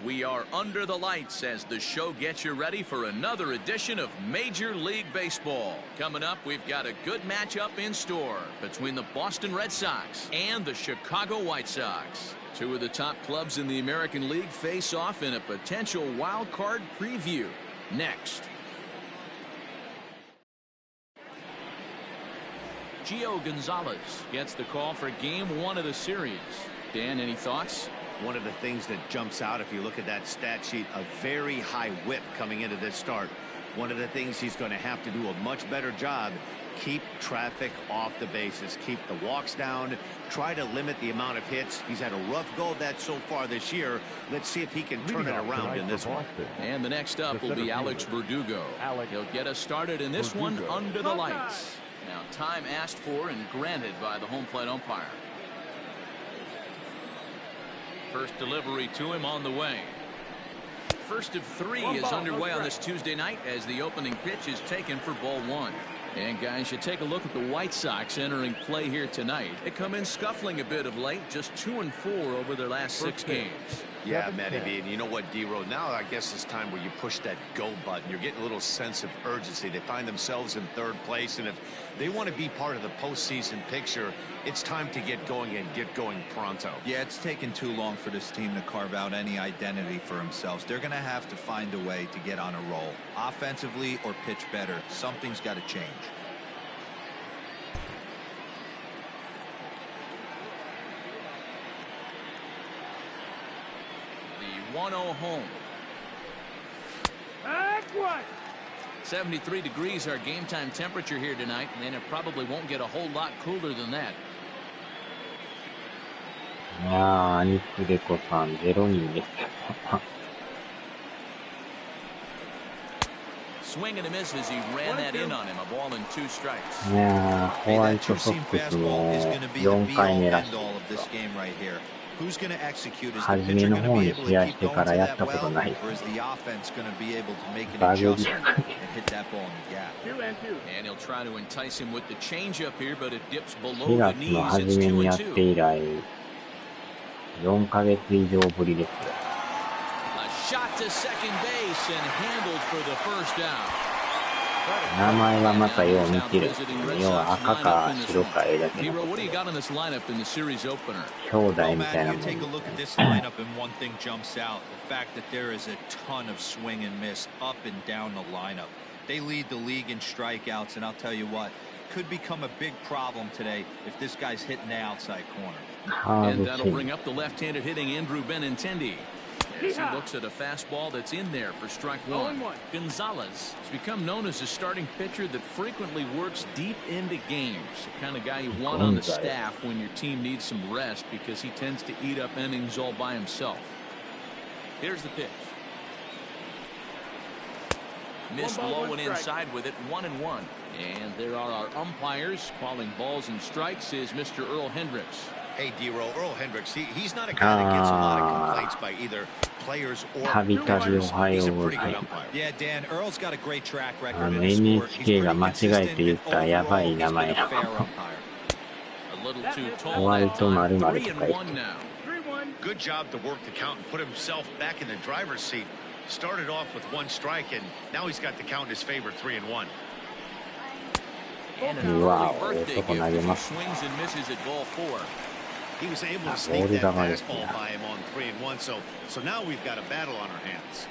We are under the lights as the show gets you ready for another edition of Major League Baseball. Coming up, we've got a good matchup in store between the Boston Red Sox and the Chicago White Sox. Two of the top clubs in the American League face off in a potential wild card preview. Next. Gio Gonzalez gets the call for game 1 of the series. Dan, any thoughts? One of the things that jumps out if you look at that stat sheet, a very high whip coming into this start. One of the things he's going to have to do a much better job, keep traffic off the bases, keep the walks down, try to limit the amount of hits. He's had a rough go of that so far this year. Let's see if he can turn it around in this one. And the next up will be Alex Verdugo. He'll get us started in this one under the lights. Now, time asked for and granted by the home plate umpire. First delivery to him on the way. First of 3 is underway on this Tuesday night as the opening pitch is taken for ball 1. And guys, you take a look at the White Sox entering play here tonight. They come in scuffling a bit of late, just 2-4 over their last 6 games. Yeah, Matty V, and you know what, D-Row, now I guess it's time where you push that go button. You're getting a little sense of urgency. They find themselves in 3rd place, and if they want to be part of the postseason picture, it's time to get going and get going pronto. Yeah, it's taken too long for this team to carve out any identity for themselves. They're going to have to find a way to get on a roll, offensively or pitch better. Something's got to change. The 1-0 home. 73 degrees our game time temperature here tonight, and it probably won't get a whole lot cooler than that. いやー、アニクレコさん0人ですけど。Swing and a miss as he ran that in on him. A ball and 2 strikes. いやー、ホワイトソックスも4回目らしい。初めの方に試合してからやったことない。バグじゃなくて。And he'll try to entice him with the changeup here, but it dips below 4 the 月 knees. の初 It's めにやっ 2-2. て以来、4ヶ月以上ぶりですよ。A shot to second base and handled for the first out. 名前はまたよう似てる。要は赤か白かだけの。What do you got in this lineup in the series opener? 兄弟みたいなもん。Take a look at this lineup and one thing jumps out. The fact that there is a ton of swing and miss up and down the lineup. They lead the league in strikeouts, and I'll tell you what, could become a big problem today if this guy's hitting the outside corner. And that'll bring up the left-handed hitting Andrew Benintendi. As he looks at a fastball that's in there for strike 1. Gonzalez has become known as a starting pitcher that frequently works deep into games. The kind of guy you want on the staff when your team needs some rest because he tends to eat up innings all by himself. Here's the pitch. Missed low and inside with it, 1-1. And there are our umpires calling balls and strikes is Mr. Earl Hendricks. Hey, D-Row, Earl Hendricks, he's not a guy that gets a lot of complaints by either players or he's a pretty good umpire. Yeah, Dan, Earl's got a great track record in the the sport. He's pretty consistent and overall, he's been a fair umpire. A little too tall that time, 3-1 now. Good job to work the count and put himself back in the driver's seat. Started off with 1 strike, and now he's got the count in his favor, 3-1. And an early birthday gift as he swings and misses at ball 4. He was able to sneak that fastball by him on 3-1, so now we've got a battle on our hands.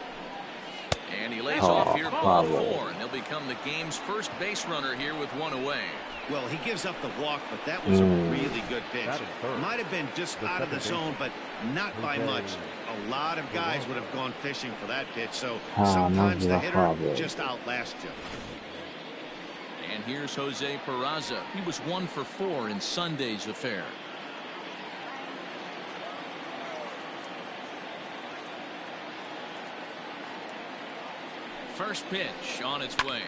And he lays off here ball 4, and he'll become the game's first base runner here with 1 away. Well, he gives up the walk, but that was a really good pitch. Might have been just out of the zone, but not by much. A lot of guys would have gone fishing for that pitch, so sometimes the hitter just outlasts you. And here's Jose Peraza. He was 1 for 4 in Sunday's affair. First pitch on its way.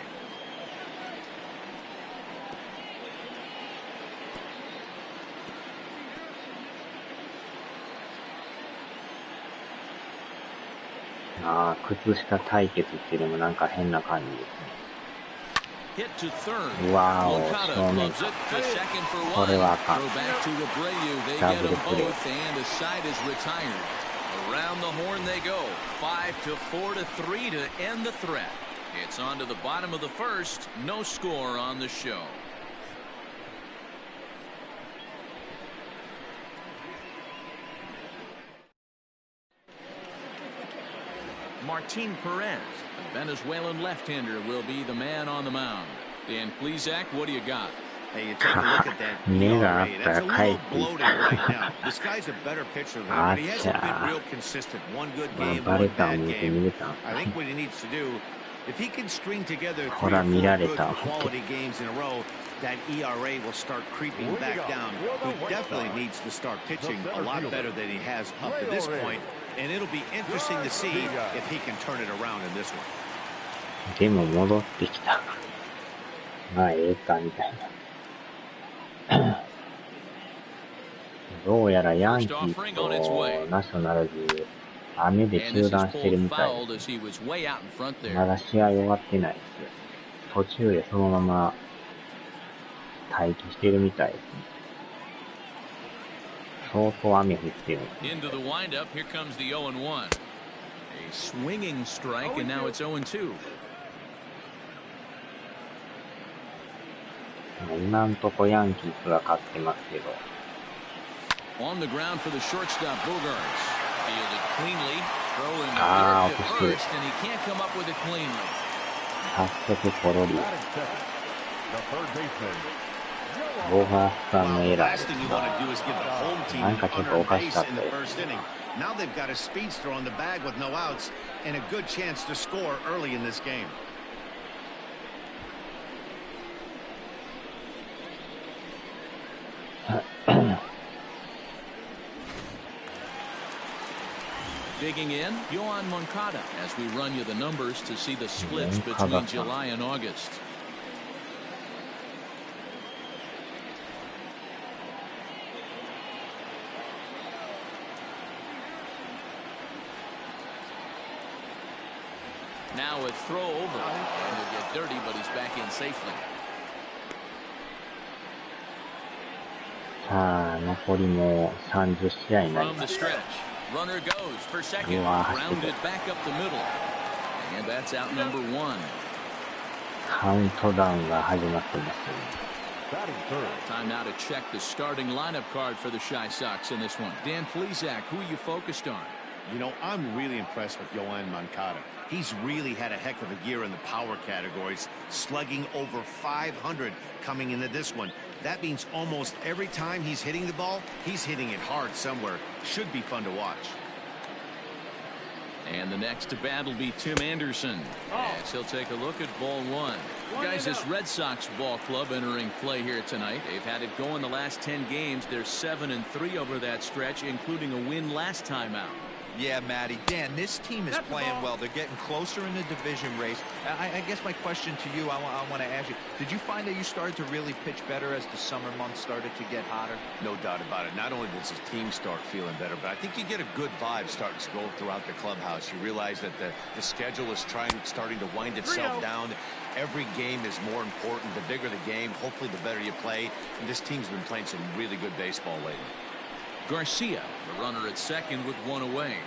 ああ、靴下対決っていうのもなんか変な感じですね。わお、正面か。これはあかん。ダブルプレー。Around the horn they go. 5-4 to 3 to end the threat. It's on to the bottom of the first. No score on the show. Martin Perez, the Venezuelan left-hander, will be the man on the mound. Dan Plesac, what do you got? Hey, you take a look at that ERA. That's a little bloated right now. This guy's a better pitcher than him, but he hasn't been real consistent. One good game, one bad game. I think what he needs to do, if he can string together 3 or 4 good quality games in a row, that ERA will start creeping back down. He definitely needs to start pitching a lot better than he has up to this point, and it'll be interesting to see if he can turn it around in this one. でも戻ってきた。まあ、ええか、みたいな。どうやらヤンキーとナショナルズ、雨で中断してるみたいです。まだ試合終わってないですよ。途中でそのまま待機してるみたいですね。相当雨降ってる。Into the windup, here comes the 0-1. A swinging strike, and now it's 0-2. 今んとこヤンキースが勝ってますけど。On the ground for the shortstop, Bogarts. Fielded cleanly, throwing to first, and he can't come up with it cleanly. 早速ポロリ。ボガースさんのエラーですが、なんかちょっとおかしかったです。Now they've got a speedster on the bag with no outs and a good chance to score early in this game. Digging in, Yoan Moncada, as we run you the numbers to see the splits between July and August. Now a throw over, and he'll get dirty, but he's back in safely. さあ、残りもう30試合になります。Runner goes for second, grounded back up the middle, and that's out number 1. カウントダウンが始まってますね。Time now to check the starting lineup card for the Chi Sox in this one. Dan Plesac, who are you focused on? You know, I'm really impressed with Yoan Moncada. He's really had a heck of a year in the power categories, slugging over 500 coming into this one. That means almost every time he's hitting the ball, he's hitting it hard somewhere. Should be fun to watch. And the next to bat will be Tim Anderson, as he'll take a look at ball 1. Guys, this Red Sox ball club entering play here tonight. They've had it going the last 10 games. They're 7-3 over that stretch, including a win last time out. Yeah, Matty. Dan, this team is playing well. They're getting closer in the division race. I guess my question to you, I want to ask you, did you find that you started to really pitch better as the summer months started to get hotter? No doubt about it. Not only does his team start feeling better, but I think you get a good vibe starting to go throughout the clubhouse. You realize that the schedule is starting to wind itself down. Every game is more important. The bigger the game, hopefully the better you play. And this team's been playing some really good baseball lately. Garcia, the runner at second with 1 away.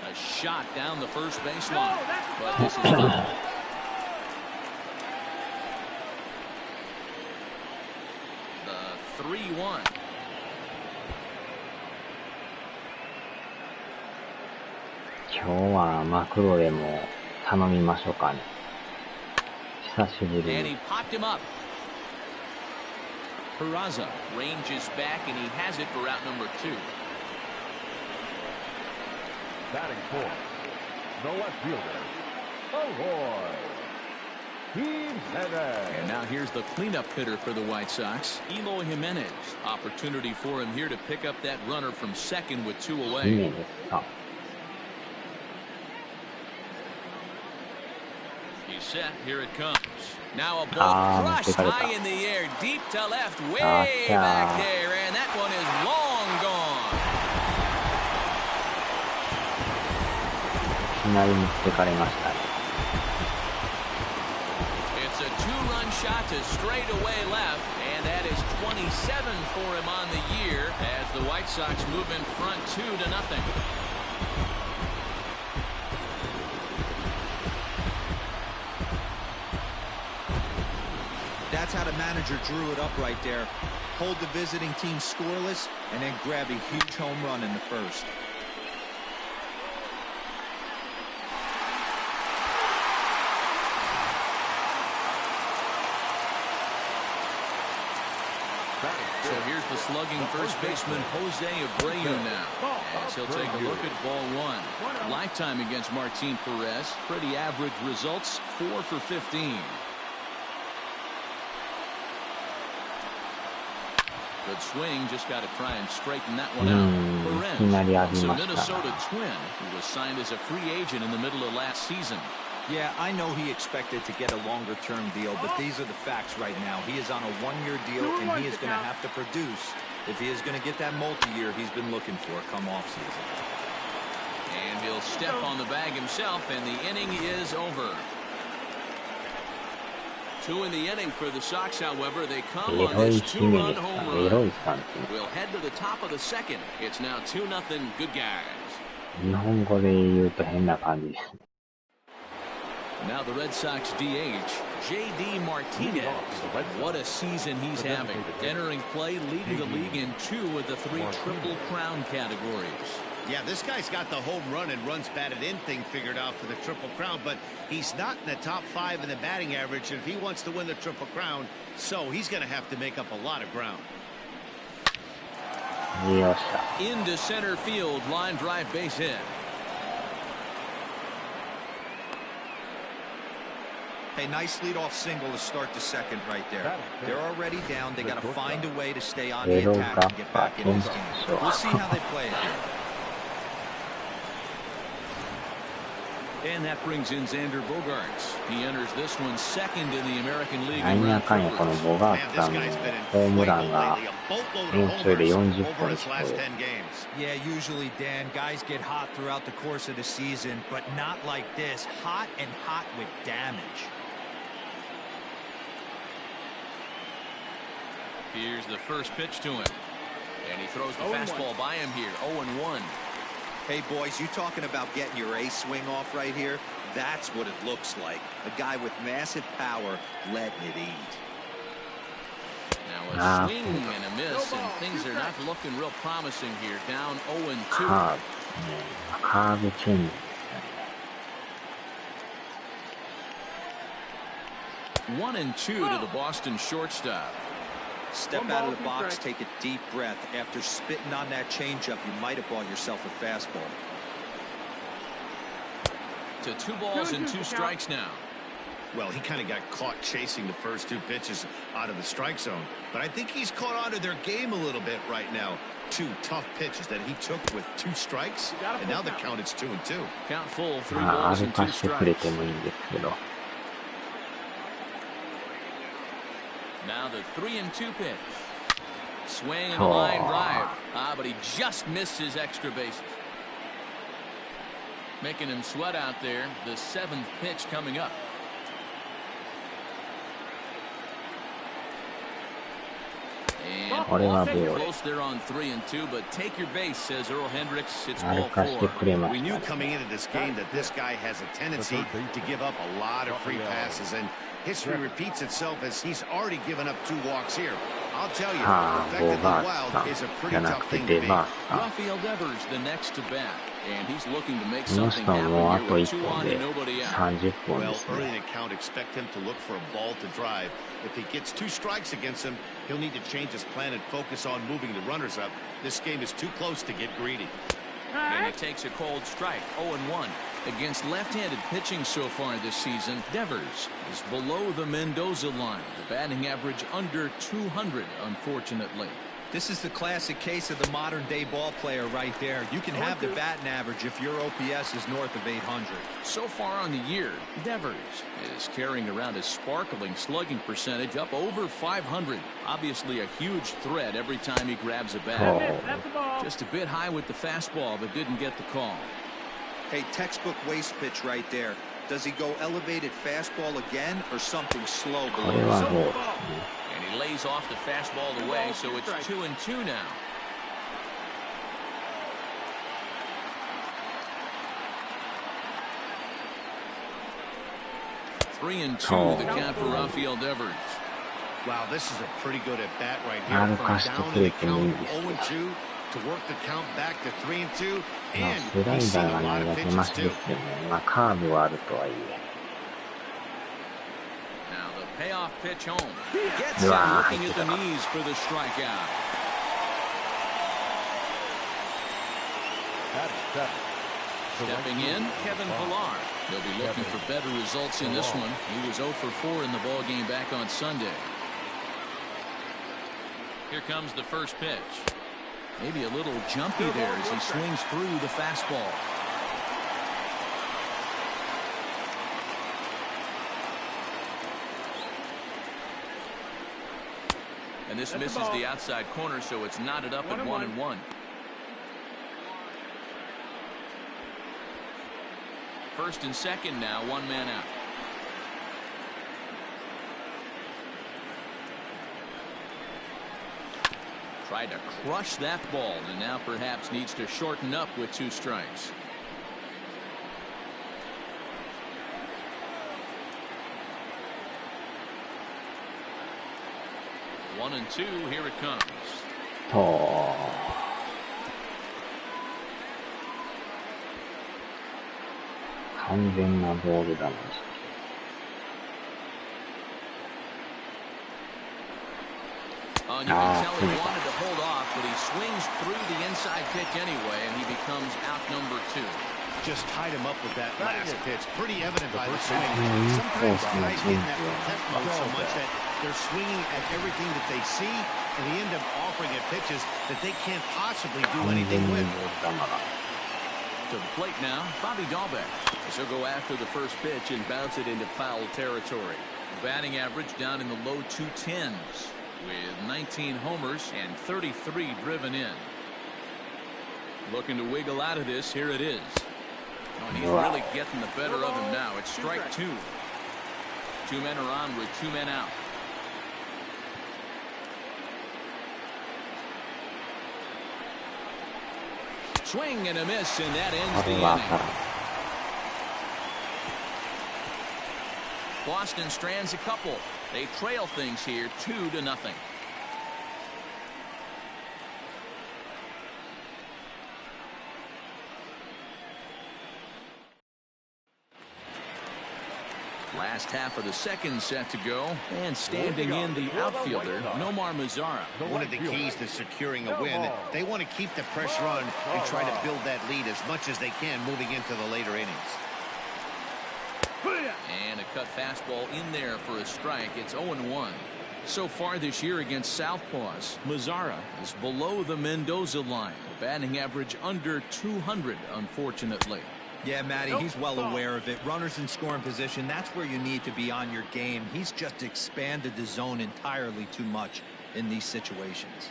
A shot down the first baseline, but this is foul. The 3-1. Today はマクロレも頼みましょうかね。久しぶりに。And he popped him up. Peraza ranges back, and he has it for out number 2. Batting fourth, the left fielder, Ahoy. And now here's the cleanup hitter for the White Sox, Eloy Jimenez. Opportunity for him here to pick up that runner from second with 2 away. He's set. Here it comes. Now a ball crushed high in the air, deep to left, way back there, and that one is long gone. いきなり持ってかれましたね。It's a 2-run shot to straightaway left, And that is 27 for him on the year as the White Sox move in front 2-0. That's how the manager drew it up right there. Hold the visiting team scoreless and then grab a huge home run in the first. So here's the slugging first baseman Jose Abreu now, as he'll take a look at ball one. Lifetime against Martin Perez, pretty average results, 4 for 15. Good swing, just got to try and straighten that one out. Perez, a Minnesota Twin, who was signed as a free agent in the middle of last season. Yeah, I know he expected to get a longer-term deal, but these are the facts right now. He is on a one-year deal, and he is going to have to produce if he is going to get that multi-year he's been looking for come off-season. And he'll step on the bag himself, and the inning is over. 2 in the inning for the Sox, however. They come on this 2-run home run. We'll head to the top of the second. It's now 2-0 good guys. 日本語で言うと変な感じですね。Now the Red Sox DH, J.D. Martinez. What a season he's having. Entering play, leading the league in 2 of the 3 Triple Crown categories. Yeah, this guy's got the home run and runs batted in thing figured out for the Triple Crown, but he's not in the top 5 in the batting average if he wants to win the Triple Crown, so he's going to have to make up a lot of ground. Into center field, line drive base hit. Hey, nice leadoff single to start the second right there. They're already down. They got to find a way to stay on the attack and get back in this game. We'll see how they play it here. And that brings in Xander Bogaerts. He enters this one second in the American League. なんやかんやこのボガーツさんのホームランが延長で40本近い。Yeah, usually, Dan, guys get hot throughout the course of the season, but not like this. Hot and hot with damage. Here's the first pitch to him. And he throws the fastball by him here. 0-1. Hey, boys, you talking about getting your A swing off right here? That's what it looks like. A guy with massive power letting it eat. Now a swing and a miss, and things are not looking real promising here. Down 0-2. Curve change. 1-2 to the Boston shortstop. Step out of the box, take a deep breath. After spitting on that changeup, you might have bought yourself a fastball. To 2 balls and 2 strikes now. Well, he kind of got caught chasing the first 2 pitches out of the strike zone, but I think he's caught onto their game a little bit right now. 2 tough pitches that he took with 2 strikes, and now the count is 2-2. Count full, 3 balls and 2 strikes. Now the 3-2 pitch. Swing and a line drive. But he just missed his extra base. Making him sweat out there. The 7th pitch coming up. And close there on 3-2, but take your base, says Earl Hendricks. It's ball 4. We knew coming into this game that this guy has a tendency to give up a lot of free passes, and history repeats itself as he's already given up 2 walks here. I'll tell you, effectively wild is a pretty tough thing to be. Rafael Devers the next to bat, and he's looking to make something happen here with 2 on and nobody out. Well, early in the count, expect him to look for a ball to drive. If he gets 2 strikes against him, he'll need to change his plan and focus on moving the runners up. This game is too close to get greedy. And he takes a cold strike, 0-1. Against left-handed pitching so far this season, Devers is below the Mendoza line. The batting average under 200, unfortunately. This is the classic case of the modern-day ball player right there. You can have the batting average if your OPS is north of 800. So far on the year, Devers is carrying around a sparkling slugging percentage up over 500. Obviously a huge threat every time he grabs a bat. Just a bit high with the fastball, but didn't get the call. Hey, textbook waste pitch right there. Does he go elevated fastball again or something slow below? And He lays off the fastball away, so it's 2-2 now. Three and two, the count for Rafael Devers. Wow, this is a pretty good at bat right here. From down in the count 0-2 to work the count back to 3-2, and he's seen a lot of pitches too. Now the payoff pitch home. Gets him looking at the knees for the strikeout. Stepping in, Kevin Pillar. They'll be looking for better results in this one. He was 0 for 4 in the ball game back on Sunday. Here comes the first pitch. Maybe a little jumpy there as he swings through the fastball. And this misses the outside corner, so it's knotted up at 1-1. First and second now, one man out. Tried to crush that ball, and now perhaps needs to shorten up with 2 strikes. One and two, here it comes. Oh. 完全なボール球でした。You can tell he wanted to hold off, but he swings through the inside pitch anyway, and he becomes out number 2. Just tied him up with that last pitch. Pretty evident by the swing. Sometimes guys get in that protect mode so much that they're swinging at everything that they see, and they end up offering at pitches that they can't possibly do anything with. To the plate now, Bobby Dahlbeck. He'll go after the first pitch and bounce it into foul territory. Batting average down in the low 210s with 19 homers and 33 driven in. Looking to wiggle out of this. Here it is. Oh, and he's really getting the better of him now. It's strike 2. 2 men are on with 2 men out. Swing and a miss, and that ends the inning. Boston strands a couple. They trail things here 2-0. Last half of the second set to go, and standing in the outfielder, Nomar Mazara. One of the keys to securing a win, they want to keep the pressure on and try to build that lead as much as they can moving into the later innings. And a cut fastball in there for a strike. It's 0-1. So far this year against Southpaws, Mazara is below the Mendoza line. Batting average under 200, unfortunately. Yeah, Matty, he's well aware of it. Runners in scoring position, that's where you need to be on your game. He's just expanded the zone entirely too much in these situations.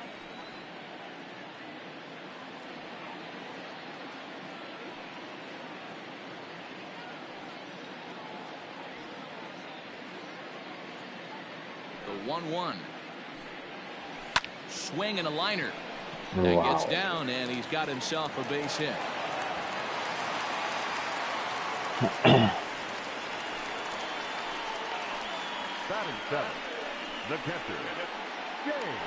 The 1-1. Swing and a liner. That gets down, and he's got himself a base hit. Batting seventh, the catcher, James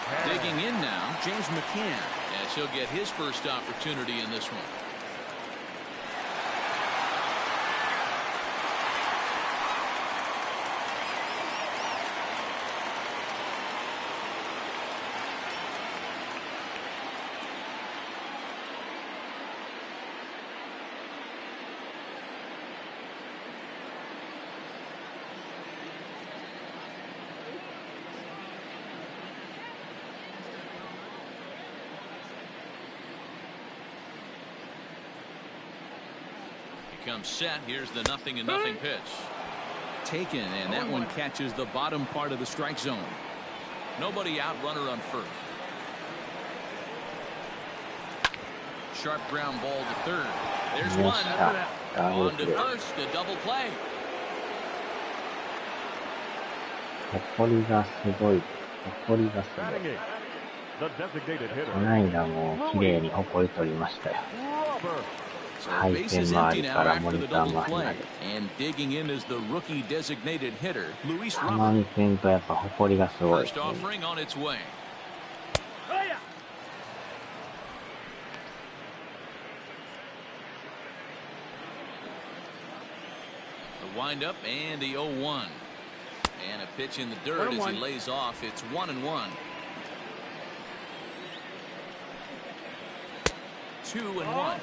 McCann. Digging in now, James McCann, as he'll get his first opportunity in this one. Comes set. Here's the 0-0 pitch. Taken, and that one catches the bottom part of the strike zone. Nobody out, runner on first. Sharp ground ball to third. There's one. On to first, a double play. ほこりがすごい。ほこりがすごい。 Batting eighth, the designated こ hitter. の間も綺麗にほこり取りましたよ。 Robert. So 配 base 線 is 周 empty り now から after モ the ニター double 周りま play. で。 And digging in is the rookie designated hitter, Luis たま Robert. にせんとやっぱほこりがすごい。 First offering on its way. The windup and the 0-1. And a pitch in the dirt as he lays off. It's 1-1. 2-1.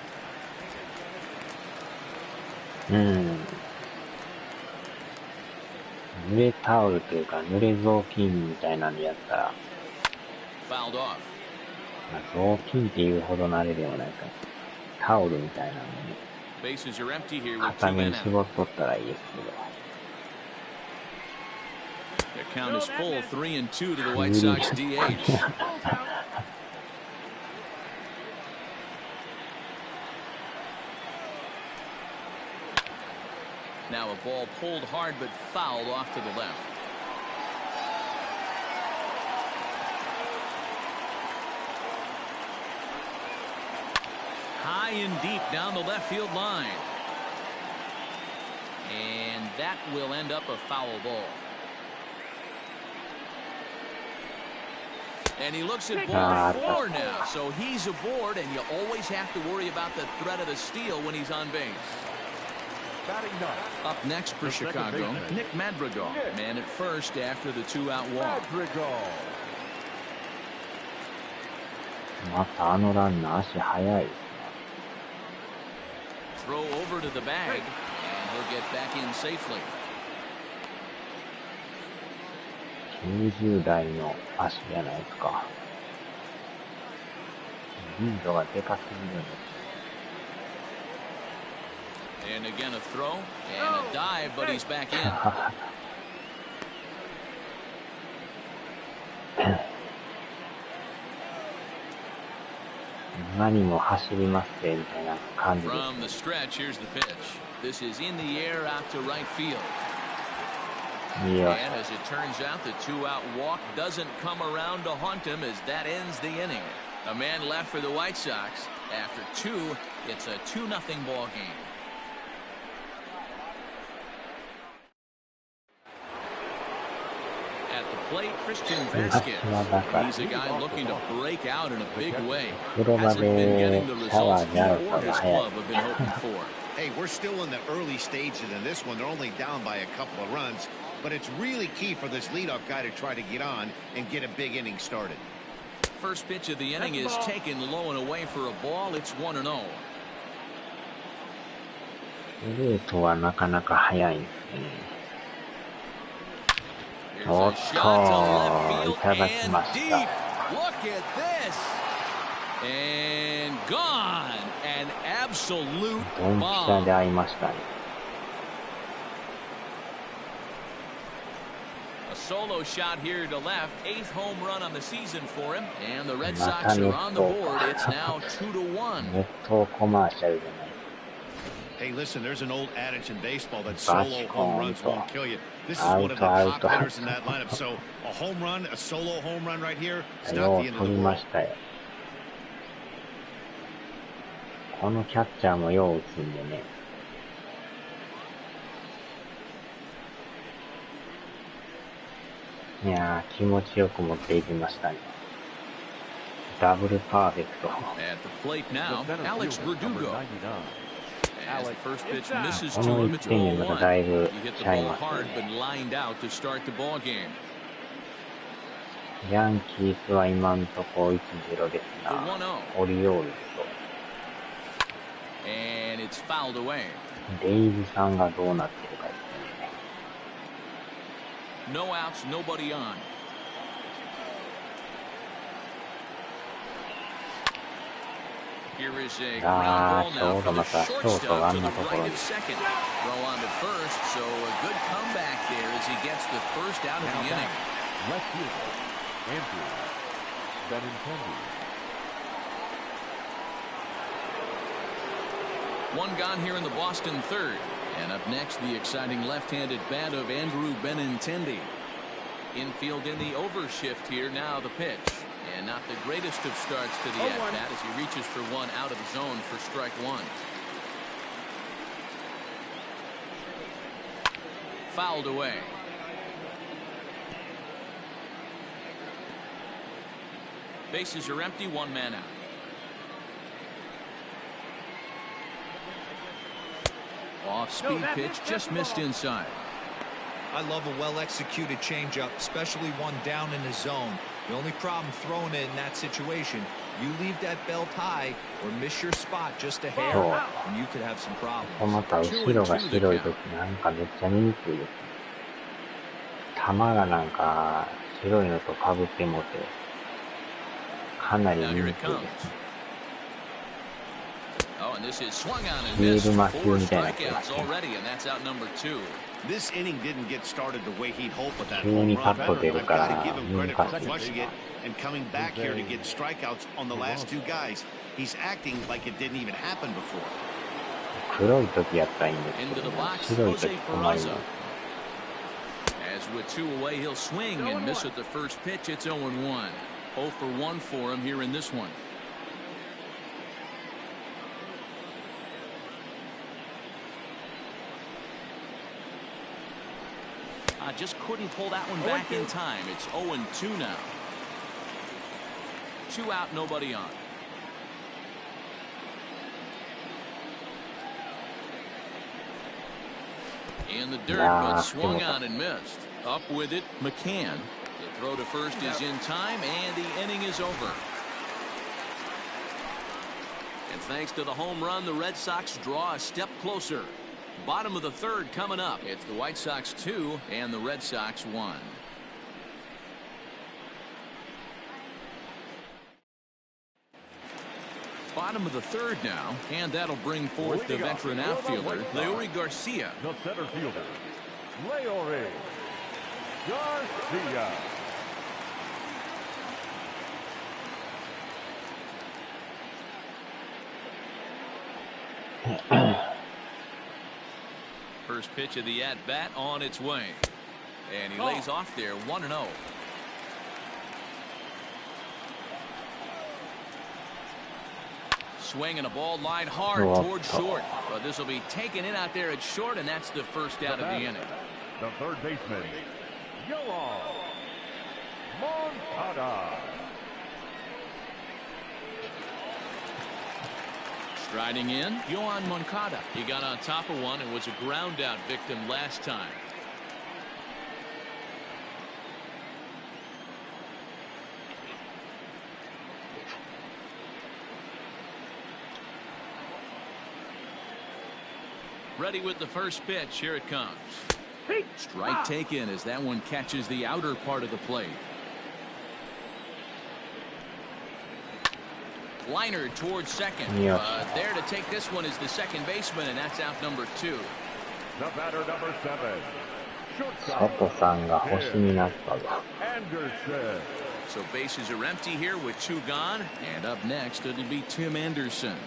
濡れタオルというか濡れ雑巾みたいなのやったら、 Fouled off. まあ、雑巾っていうほどのあれでもないか。タオルみたいなのに Bases are empty here with 片 two 面 men 絞 out. っとったらいいですけど。 The count is full, 3-2 to the White Sox DH. Now a ball pulled hard but fouled off to the left. High and deep down the left field line. And that will end up a foul ball. And he looks at ball 4 now, so he's aboard, and you always have to worry about the threat of the steal when he's on base. Batting ninth, Up next for The second Chicago, baseman. Nick Madrigal, man at first after the 2-out walk. Madrigal. またあのランナー足速いですね。 Throw over to the bag, and he'll get back in safely. 90代の足じゃないですか。リードがでかすぎるんです。 And again a throw and a dive, but he's back in. 今にも走りますねみたいな感じです。 From the stretch, here's the pitch. This is in the air out to right field. いいよ。 And as it turns out, the 2-out walk doesn't come around to haunt him as that ends the inning. A man left for the White Sox. After 2, it's a 2-0 ball game. At the plate, Christian Vasquez. He's a guy looking to break out in a big way. Hasn't been getting the results he or his club have been hoping for. Hey, we're still in the early stages in this one. They're only down by a couple of runs, but it's really key for this leadoff guy to try to get on and get a big inning started. First pitch of the inning is taken low and away for a ball. It's 1-0. ストレートはなかなか速いんですね。 Here's a shot to left field いただきま and し deep. た。 Look at this. And gone. An absolute ドンピシャで bomb. 合いましたね。 A solo shot here to left. 8th home run on the season for him. And the Red Sox are on the board. It's now 2-1. ネットコマーシャルじゃない。 Hey, listen, there's an old adage in baseball that solo home runs won't kill you. This is Out, one of the out, top hitters out. in that lineup. So a home run, a solo home run right here, it's よ not う the end of 取 the りま world. したよ。このキャッチャーもよう打つんでね。いやー、気持ちよく持っていきましたね。ダブルパーフェクト。 At the plate now, The center Alex fielder, number Verdugo. 99. As the first pitch misses こ to の him, 1 it's 点にまただい 0-1. ぶ He hit the ちゃい ball ます hard ね。 but lined out to start the ball game. ヤンキースは今んとこ 1-0 です The が、 1-0. オリオールズ And it's fouled away. とデイズさんがどうなってるかですね。 No outs, nobody on. Here is a ground ball now for the shortstop to the right of second. Throw on to first, so a good comeback there as he gets the first out of the inning. Left fielder, Andrew Benintendi. One gone here in the Boston third. And up next, the exciting left-handed bat of Andrew Benintendi. Infield in the overshift here. Now the pitch. And not the greatest of starts to the at-bat as he reaches for one out of the zone for strike one. Fouled away. Bases are empty, one man out. Off-speed pitch, just missed inside. I love a well-executed changeup, especially one down in the zone. The only problem throwing it in that situation, you leave that belt high or miss your spot just a hair, and you could have some problems. また後ろが白いときなんかめっちゃ見にくいですね。球がなんか白いのと被ってもてかなり見にくいです。フィールマ級みたいな気がします。This inning didn't get started the way he'd hoped with that 急 home に run. パッと But 出るか I ら gotta give him 難 credit for しい。 flushing it and coming back here to get strikeouts on the last two guys. He's acting like it didn't even happen before. 黒いときやったらいいんですけど、白いとき困ります。As with two away, he'll swing and miss at the first pitch. It's 0-1. 0 for 1 for him here in this one. Just couldn't pull that one back in time. It's 0-2 now. 2 out, nobody on. In the dirt, but swung on and missed. Up with it, McCann. The throw to first is in time, and the inning is over. And thanks to the home run, the Red Sox draw a step closer. Bottom of the third coming up. It's the White Sox 2 and the Red Sox 1. Bottom of the third now, and that'll bring forth the veteran outfielder, Leury Garcia. The center fielder, Leury Garcia. First pitch of the at-bat on its way. And he lays off there, 1-0. Swing and a ball line hard towards short. But this will be taken in out there at short, and that's the first out of the inning. The third baseman, Yoan Moncada. Striding in, Yoan Moncada. He got on top of one and was a ground out victim last time. Ready with the first pitch. Here it comes. Strike taken as that one catches the outer part of the plate. Liner towards second. There to take this one is the second baseman, and that's out number 2. The batter, number 7. 佐藤さんが星になったぞ。 Anderson. So bases are empty here with 2 gone, and up next it'll be Tim Anderson.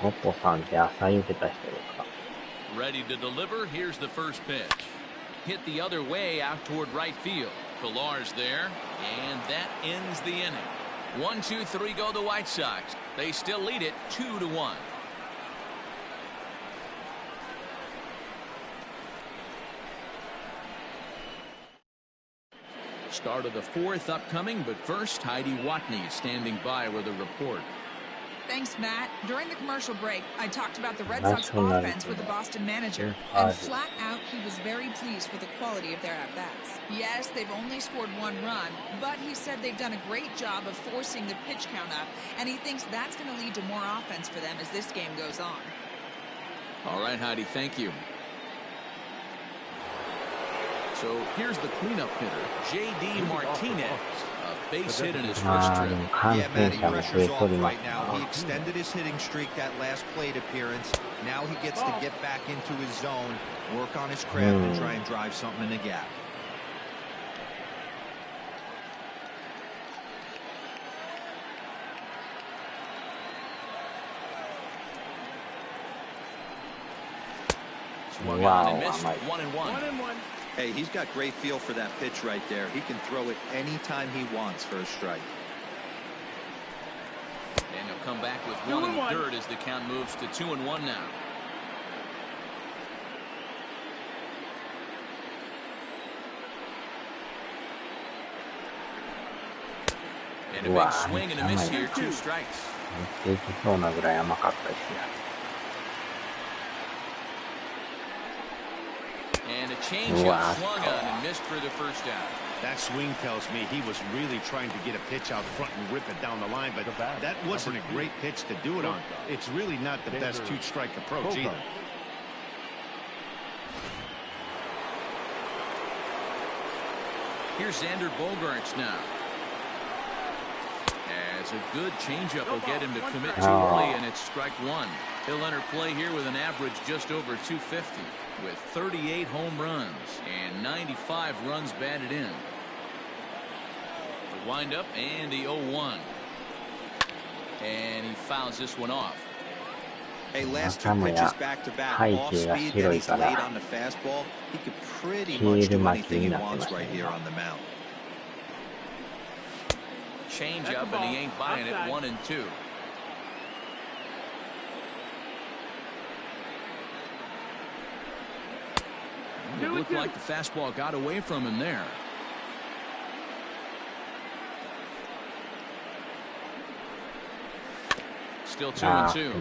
佐藤さんって朝言ってた人ですか？ Ready to deliver. Here's the first pitch. Hit the other way out toward right field. Pilar's there, and that ends the inning. 1, 2, 3 go the White Sox. They still lead it 2-1. Start of the 4th upcoming, but first Heidi Watney standing by with a report. Thanks, Matt. During the commercial break, I talked about the Red Sox offense with the Boston manager, and flat out, he was very pleased with the quality of their at-bats. Yes, they've only scored 1 run, but he said they've done a great job of forcing the pitch count up, and he thinks that's going to lead to more offense for them as this game goes on. All right, Heidi, thank you. So here's the cleanup hitter, J.D. Martinez. A base hit in his first trip. Yeah, Matt, he pressure's off right now. He extended his hitting streak that last plate appearance. Now he gets to get back into his zone, work on his craft, and try and drive something in the gap. Swung on and missed. 1-1. Hey, he's got great feel for that pitch right there. He can throw it anytime he wants for a strike. And he'll come back with one in the dirt as the count moves to 2-1 now. And a big swing and a miss here, 2 strikes. And a changeup swung on and missed for the first out. That swing tells me he was really trying to get a pitch out front and rip it down the line, but that wasn't a great pitch to do it on. It's really not the best 2-strike approach either. Here's Xander Bogaerts now. As a good changeup will get him to commit too early, and it's strike 1. He'll enter play here with an average just over 250, with 38 home runs and 95 runs batted in. The windup and the 0-1. And he fouls this one off. Hey, last 2 pitches back-to-back off speed that he's laid on the fastball. He could pretty much do anything he wants right here on the mound. Change up, and he ain't buying it. 1-2. It looked like the fastball got away from him there. Still 2-2.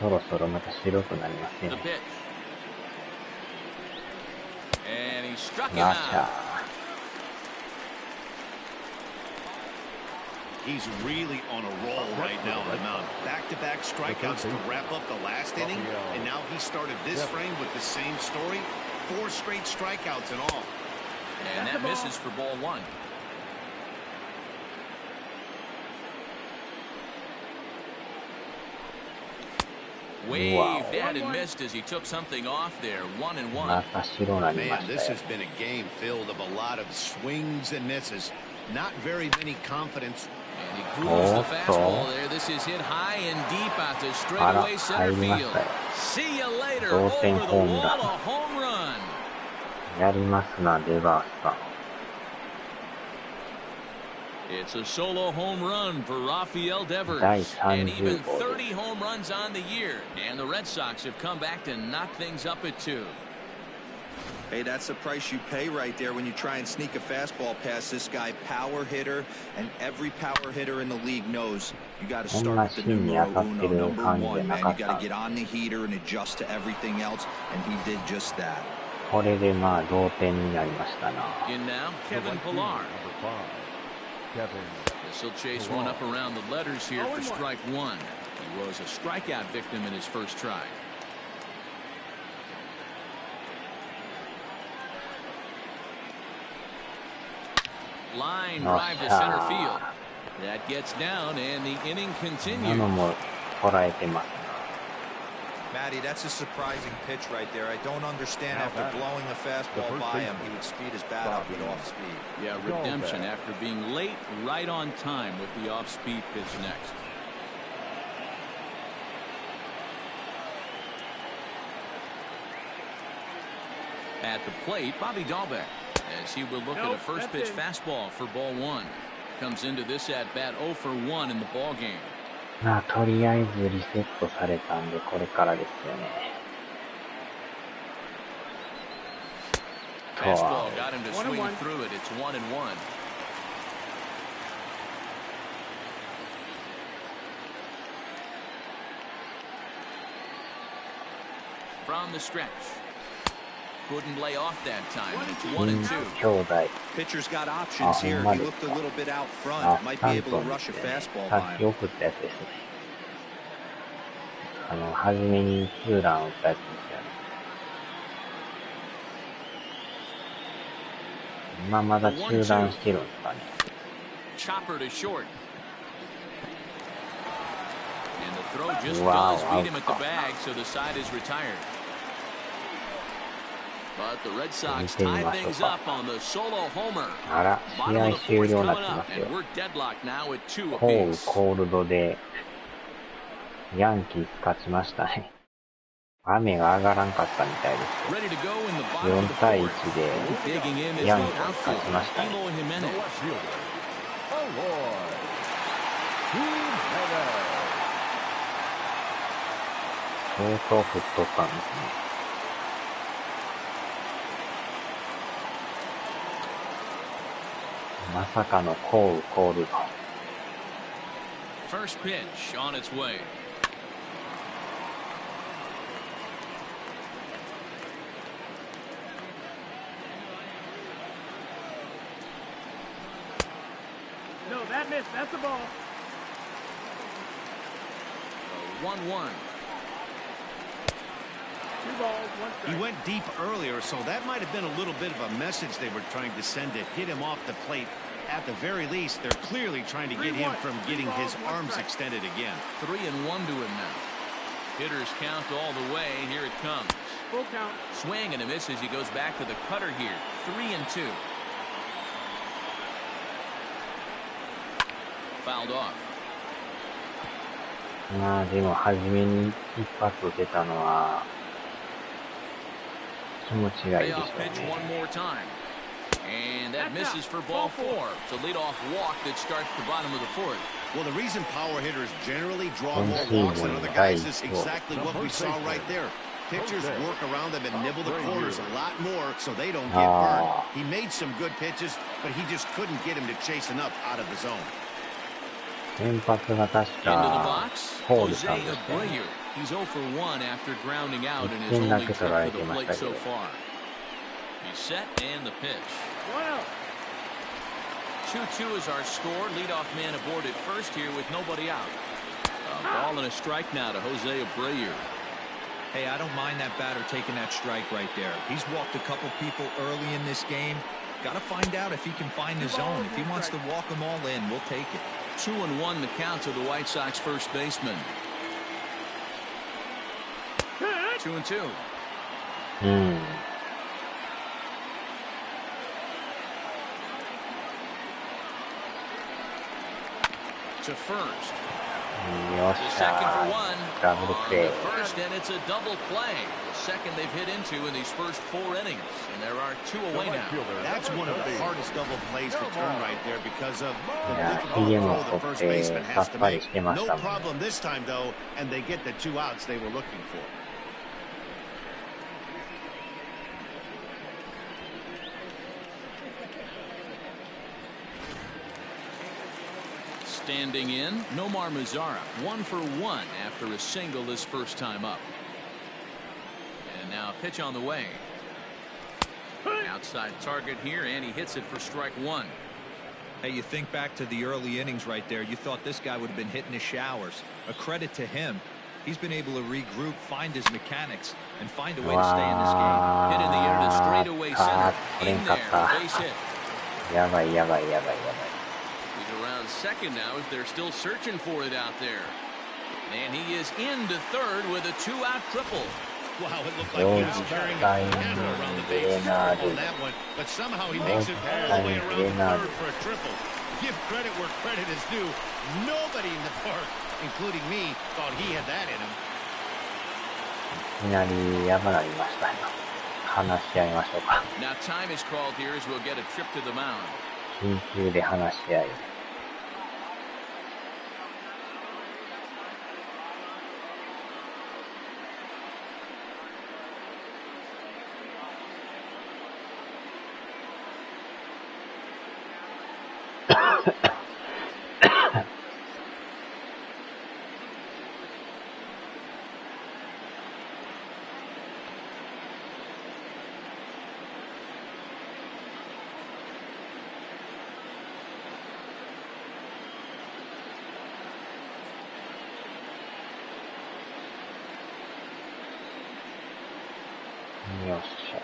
そろそろまた白くなりますね。The pitch. And he struck him out. He's really on a roll right now on the mound. Back-to-back strikeouts to wrap up the last inning, and now he started this frame with the same story. 4 straight strikeouts in all. And that misses for ball 1. Waved at and missed as he took something off there. 1-1. Man, this has been a game filled of a lot of swings and misses. Not very many confidence. And he grooves the fastball there. This is hit high and deep out to straightaway center field. See you later. Over the wall, a home run. やりますな、デバースさん。It's a solo home run for Rafael Devers, and even 30 home runs on the year. And the Red Sox have come back to knock things up at 2. Hey, that's the price you pay right there when you try and sneak a fastball past this guy. Power hitter, and every power hitter in the league knows you got to start with the numero uno, number 1, man. You got to get on the heater and adjust to everything else, and he did just that. これでまあ同点になりましたな。 In now, Kevin Pillar. This will chase one up around the letters here for strike 1. He was a strikeout victim in his first try. Line drive to center field. That gets down, and the inning continues. 今のも捉えてます。 Matty, that's a surprising pitch right there. I don't understand after blowing the fastball by him, he would speed his bat up with off speed. Yeah, redemption after being late, right on time with the off-speed pitch next. At the plate, Bobby Dahlbeck, as he will look at a first pitch fastball for ball 1. Comes into this at-bat 0 for 1 in the ball game. まあとりあえずリセットされたんでこれからですよね。 Fastball got him to swing through it. It's 1-1. From the stretch. Couldn't lay off that time, and it's 1-2. Pitcher's got options here. He looked a little bit out front. Might be able to rush a fastball by him. 送ったやつですね。初めにツーラン打ったやつですよね。今まだ中断してるんですかね。 Chopper to short. And the throw just does beat him at the bag, so the side is retired. But the Red Sox tie things up on the solo homer. あら、試合終了になってますよ。 And we're deadlocked now at 2 コール apiece. コールドでヤンキース勝ちましたね。雨が上がらんかったみたいです。4対1でヤンキース勝ちましたね。相当振っとったんですね。まさかの降雨コールド。First pitch on its way. No, that missed. That's the ball. 1-1. He went deep earlier, so that might have been a little bit of a message they were trying to send to hit him off the plate. At the very least, they're clearly trying to get him from getting his arms extended again. 3-1 to him now. Hitters count all the way. Here it comes. Full count. Swing and a miss as he goes back to the cutter here. 3-2. Fouled off. まあでも初めに一発打てたのは気持ちがいいでしょうね。And that misses for ball 4. It's a leadoff walk that starts the bottom of the fourth. Well, the reason power hitters generally draw more walks than other guys is exactly what we saw right there. Pitchers work around them and nibble the corners a lot more so they don't get burned. He made some good pitches, but he just couldn't get him to chase enough out of the zone. 先発が確かホールさんでしたね。He's 0 for 1 after grounding out in his only trip to the plate so far. He's set and the pitch. 2-2 is our score. Leadoff man aboard at first here with nobody out. A ball and a strike now to Jose Abreu. Hey, I don't mind that batter taking that strike right there. He's walked a couple people early in this game. Got to find out if he can find his zone. If he wants to walk them all in, we'll take it. 2-1 the count to the White Sox first baseman. 2-2. To first. よっしゃー、ダブルプレー。 First, and it's a double play. The second they've hit into in these first 4 innings, and there are 2 away now. That's one of the hardest double plays to turn right there because of the いや、 difficult ヒゲ throw も the 取 first って baseman さ has っ to ぱり make. してまし No たもん。 problem this time though, and they get the 2 outs they were looking for. Standing in, Nomar Mazara, 1 for 1 after a single his first time up. And now a pitch on the way. Outside target here, and he hits it for strike 1. Hey, you think back to the early innings right there. You thought this guy would have been hitting his showers. A credit to him. He's been able to regroup, find his mechanics, and find a way to stay in this game. Hit in the air to straightaway center. In there, base hit. やばいやばいやばいやばい。 He's around second now as they're still searching for it out there. And he is into third with a 2-out triple. Wow, it looked like he was carrying a camera around the base on that one, but somehow he makes it all the way around the third for a triple. Give credit where credit is due. Nobody in the park, including me, thought he had that in him. いきなりやばなりましたよ。話し合いましょうか。 Now time is called here as we'll get a trip to the mound. 緊急で話し合い。よっしゃ。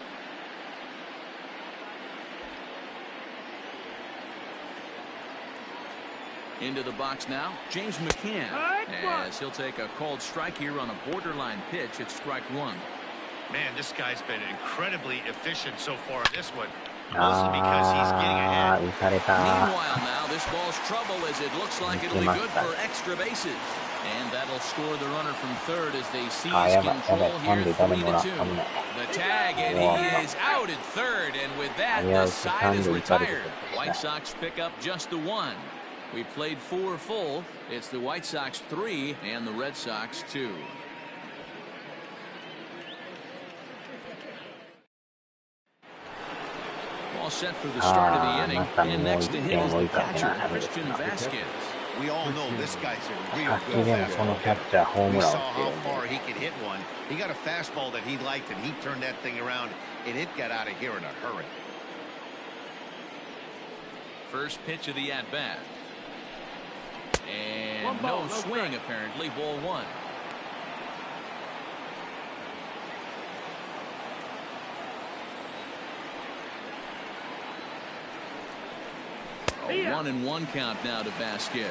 Into the box now, James McCann, as he'll take a called strike here on a borderline pitch at strike 1. Man, this guy's been incredibly efficient so far in this one. mostly because he's getting ahead. 打たれた。 Meanwhile, now this ball's trouble as it looks like it'll be good for extra bases. And that'll score the runner from third as they seize control here 3-2. The tag, and he is out at third, and with that, the side is retired. White Sox pick up just the one. We played 4 full. It's the White Sox 3 and the Red Sox 2. All set for the start of the inning, and next to him is the catcher, Christian Vasquez. We all know this guy's a real good fastball. We saw how far he could hit one. He got a fastball that he liked, and he turned that thing around, and it got out of here in a hurry. First pitch of the at-bat. And no swing, apparently. Ball 1. A 1-1 count now to Vasquez.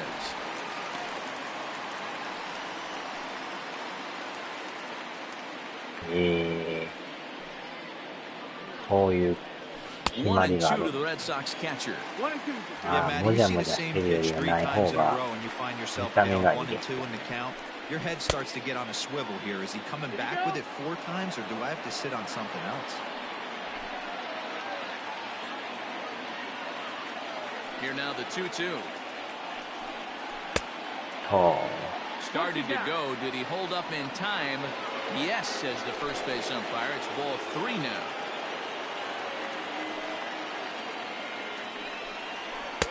こういう決まりがある。 1-2 to the Red Sox catcher. もじゃもじゃしてるよりはない方が見た目がいいです。 Your head starts to get on a swivel here. Is he coming back with it 4 times, or do I have to sit on something else? Here now the 2-2. Oh. Started to go. Did he hold up in time? Yes, says the first base umpire. It's ball 3 now.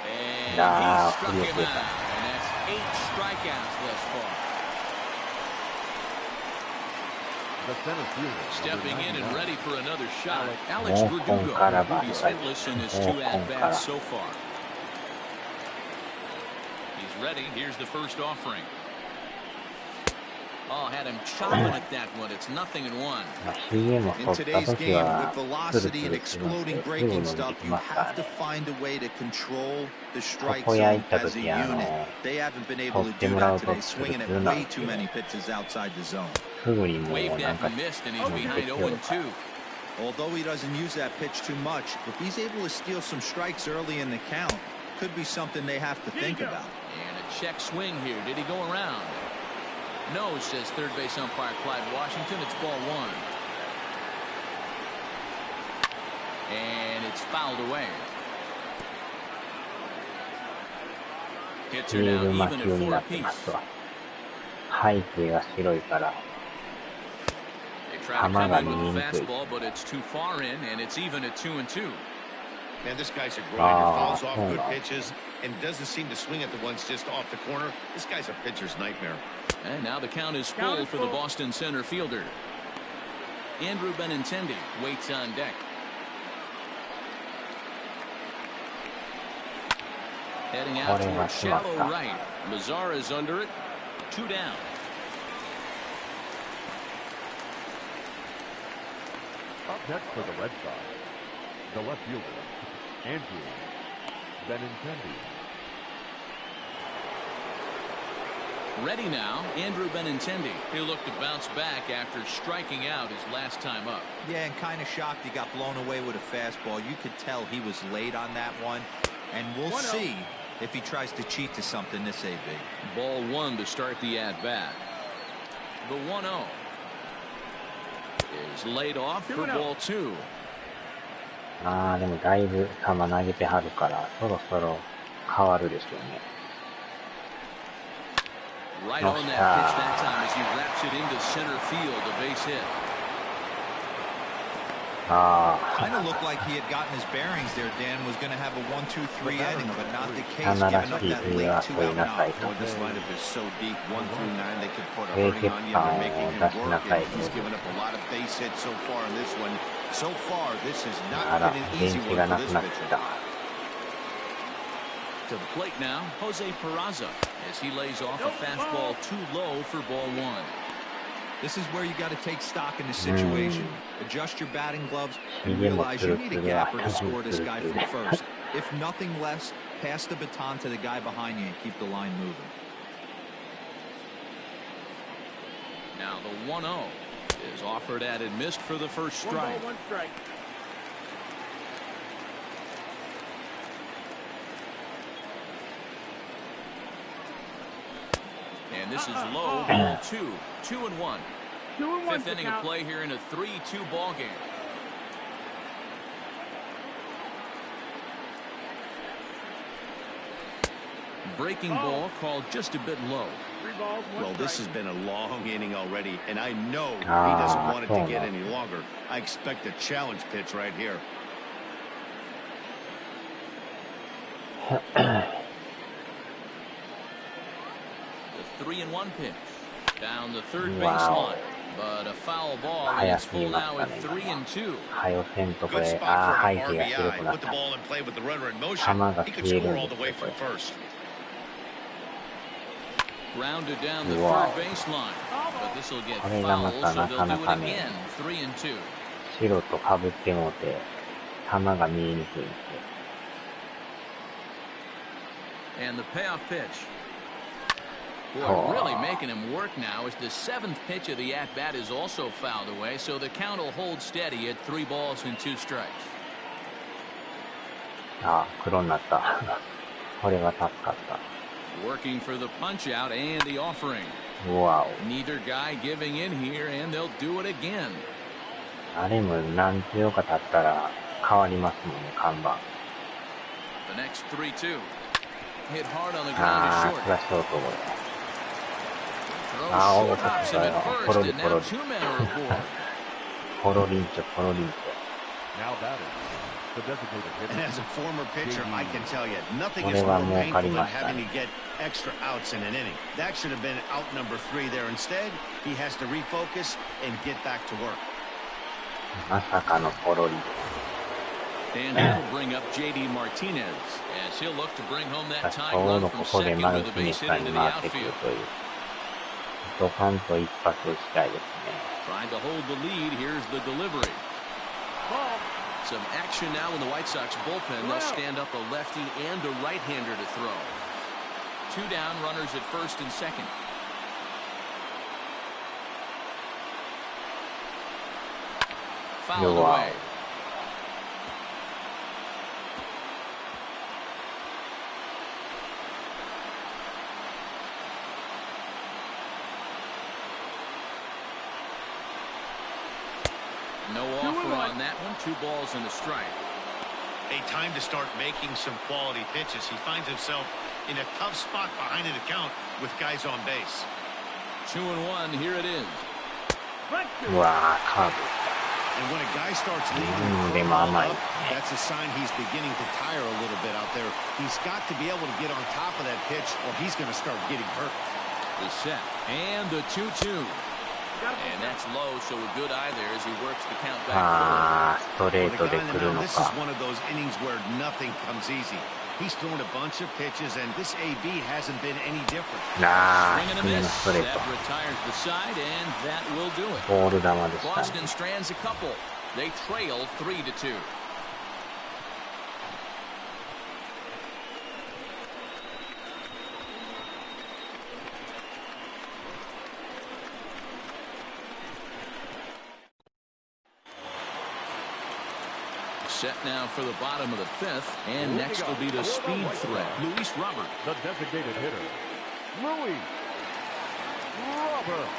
And he struck him out. And that's 8 strikeouts thus far. Stepping in and ready for another shot. Alex Verdugo. He's hitless in his 2 at-bats so far. He's ready. Here's the first offering. Oh, had him chopping at that one. It's 0-1. In today's game, with velocity and exploding breaking stuff, you have to find a way to control the strike zone as a unit. They haven't been able to do that today, swinging at way too many pitches outside the zone. Waved at and missed, and he's behind 0-2. Although he doesn't use that pitch too much, if he's able to steal some strikes early in the count, could be something they have to think about. And a check swing here. Did he go around? No, says third base umpire Clyde Washington. It's ball 1. And it's fouled away. Hits are now even at 4 apiece. 背景が白いから They try to come in with a fastball, but it's too far in, and it's even at 2-2. Man, this guy's a grinder, fouls off good pitches, and doesn't seem to swing at the ones just off the corner. This guy's a pitcher's nightmare. And now the count is full for the Boston center fielder. Andrew Benintendi waits on deck. Heading out towards shallow right. Lazar is under it. 2 down. Up next for the Red Sox, the left fielder, Andrew Benintendi. Ready now, Andrew Benintendi. He'll look to bounce back after striking out his last time up. Yeah, and kind of shocked he got blown away with a fastball. You could tell he was late on that one. And we'll see if he tries to cheat to something this AB. Ball 1 to start the at-bat. The 1-0 is laid off for ball 2. でもだいぶ球投げてはるからそろそろ変わるでしょうね。 Right on that pitch that time as he wraps it into center field, a base hit. Kind of looked like he had gotten his bearings there. Dan was going to have a 1-2-3 inning, but not the case. Giving up that late 2-out knock. This lineup is so deep, 1 through 9, they could put a hurting on you. They're making him work, and he's given up a lot of base hits so far in this one. So far, this has not been an easy one for this pitcher. To the plate now, Jose Peraza, as he lays off a fastball too low for ball 1. This is where you got to take stock in the situation. Adjust your batting gloves and realize you need a gapper to score this guy from first. If nothing less, pass the baton to the guy behind you and keep the line moving. Now the 1-0 is offered at and missed for the first strike. 1-1 strike. And this is low, ball 2, 2-1. Fifth inning of play here in a 3-2 ball game. Breaking ball called just a bit low. Well, this has been a long inning already, and I know he doesn't want it to get any longer. I expect a challenge pitch right here. The 3-1 pitch down the third baseline, but a foul ball. It's full now at 3-2. Good spot for an RBI. Put the ball in play with the runner in motion. He could score all the way from first. Grounded down the third baseline, but this will get fouled, so they'll do it again. 3-2. 白と被ってもうて、球が見えにくいんですよ。And the payoff pitch. Boy, really making him work now as the 7th pitch of the at-bat is also fouled away, so the count will hold steady at 3 balls and 2 strikes. 黒になった。これは助かった。Working for the punch out and the offering. Wow. Neither guy giving in here, and they'll do it again. あれも何秒か経ったら変わりますもんね、看板。The next 3-2. Hit hard on the ground to short. それはショートゴロ。Throws pops him at first, and now 2 men are aboard. ポロリンチョ、ポロリンチョ。 Now that is the designated hitter. And as a former pitcher, I can tell you, nothing is more painful than having to get extra outs in an inning. That should have been out number 3 there. Instead, he has to refocus and get back to work. まさかのポロリ。 And he'll bring up JD Martinez as he'll look to bring home that tying run from second with a base hit into the outfield. ドカンと一発打ちたいですね。 Trying to hold the lead. Here's the delivery. Some action now in the White Sox bullpen. They'll stand up a lefty and a right-hander to throw. 2 down, runners at first and second. Fouled away. No offer on that one. 2 balls and a strike. A time to start making some quality pitches. He finds himself in a tough spot behind an account with guys on base. 2-1. Here it is. うわー、カーブ。 And when a guy starts leading up, that's a sign he's beginning to tire a little bit out there. He's got to be able to get on top of that pitch, or he's going to start getting hurt. The set and the 2-2. And that's low, so a good eye there as he works the count back. ストレートで来るの This is か。 one of those innings where nothing comes easy. He's thrown a bunch of pitches, and this AB hasn't been any different. Swing and a 低めの miss. ストレート。 That retires the side, and that will do it. ボール球でしたね。 Boston strands a couple. They trail 3-2. Set now for the bottom of the 5th, and next will be the speed threat, Luis Robert. The designated hitter, Luis Robert.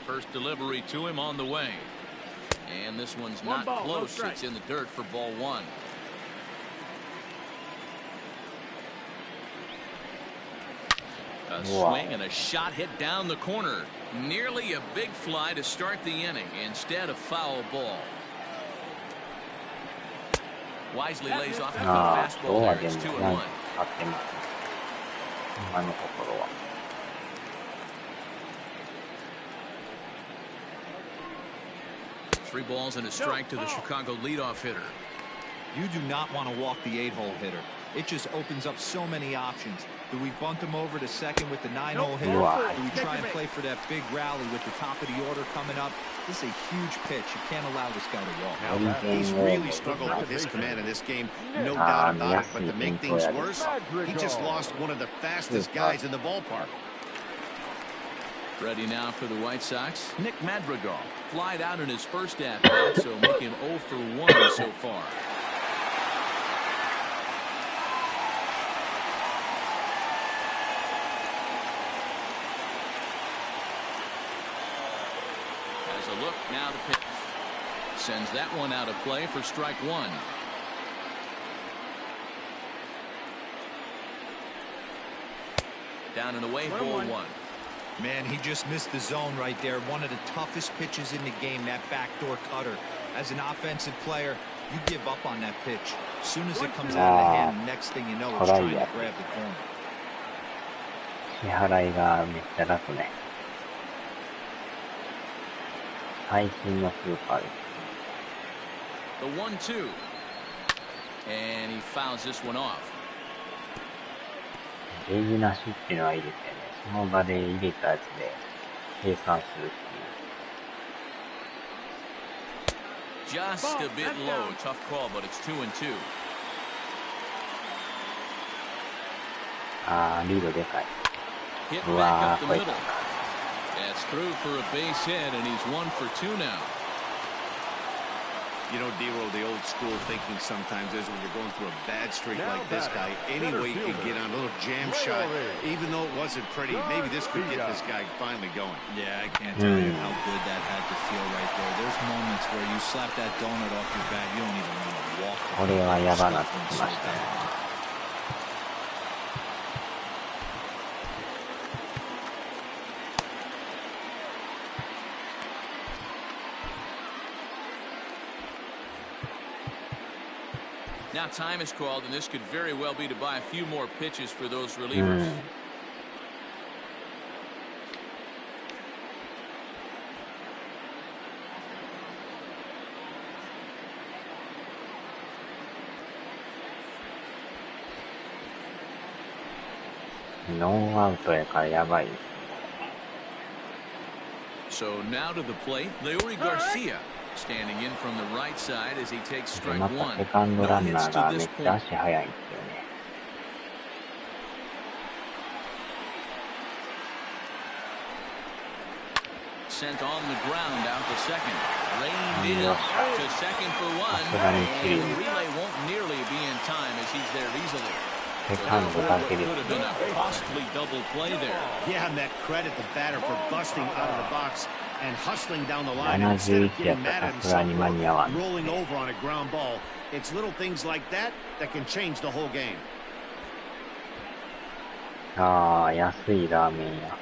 First delivery to him on the way. And this one's not close. It's in the dirt for ball 1. A swing and a shot hit down the corner. Nearly a big fly to start the inning. Instead, a foul ball. Wisely lays off the fastball there. It's 2-1. 今のところは。3 balls and a strike to the Chicago leadoff hitter. You do not want to walk the 8-hole hitter. It just opens up so many options. Do we bunt him over to second with the 9-hole hitter? Do we try and play for that big rally with the top of the order coming up? This is a huge pitch. You can't allow this guy to walk. He's really struggled with his command in this game, no doubt about it. But to make things worse, he just lost one of the fastest guys in the ballpark. Ready now for the White Sox. Nick Madrigal flied out in his first at-bat, so make him 0 for 1 so far. Has a look now to pitch. Sends that one out of play for strike 1. Down and away, ball 1. Man, he just missed the zone right there. One of the toughest pitches in the game, that backdoor cutter. As an offensive player, you give up on that pitch. As soon as it comes out of the hand, next thing you know, it's trying to grab the corner. 支払いがめっちゃ楽ね。最新のスーパーです。The 1-2. And he fouls this one off. ゲージなしっていうのはいいですよね。その場で入れたやつで計算するっていう。Just a bit low. Tough call, but it's 2-2. リードでかい。 Hit back up the middle. That's through for a base hit, and he's 1 for 2 now. You know, D-Roll, the old school thinking sometimes is when you're going through a bad streak like this guy, any way you can get on a little jam shot, even though it wasn't pretty, maybe this could get this guy finally going. Yeah, I can't tell you how good that had to feel right there. There's moments where you slap that donut off your bat, you don't even want to walk. これはやばなってきましたね。Now time is called, and this could very well be to buy a few more pitches for those relievers. No out やからやばい。So now to the plate, Leury Garcia. Standing in from the right side as he takes strike 1. またセカンドランナーがめっちゃ足速いんですよね。Sent on the ground out to second. Reined in to second for 1. And the relay won't nearly be in time as he's there easily. セカンドだけで Could have been a costly double play there. Yeah, and that credit the batter for busting out of the box and hustling down the line instead of getting mad at himself for rolling over on a ground ball. It's little things like that that can change the whole game. 安いラーメン屋。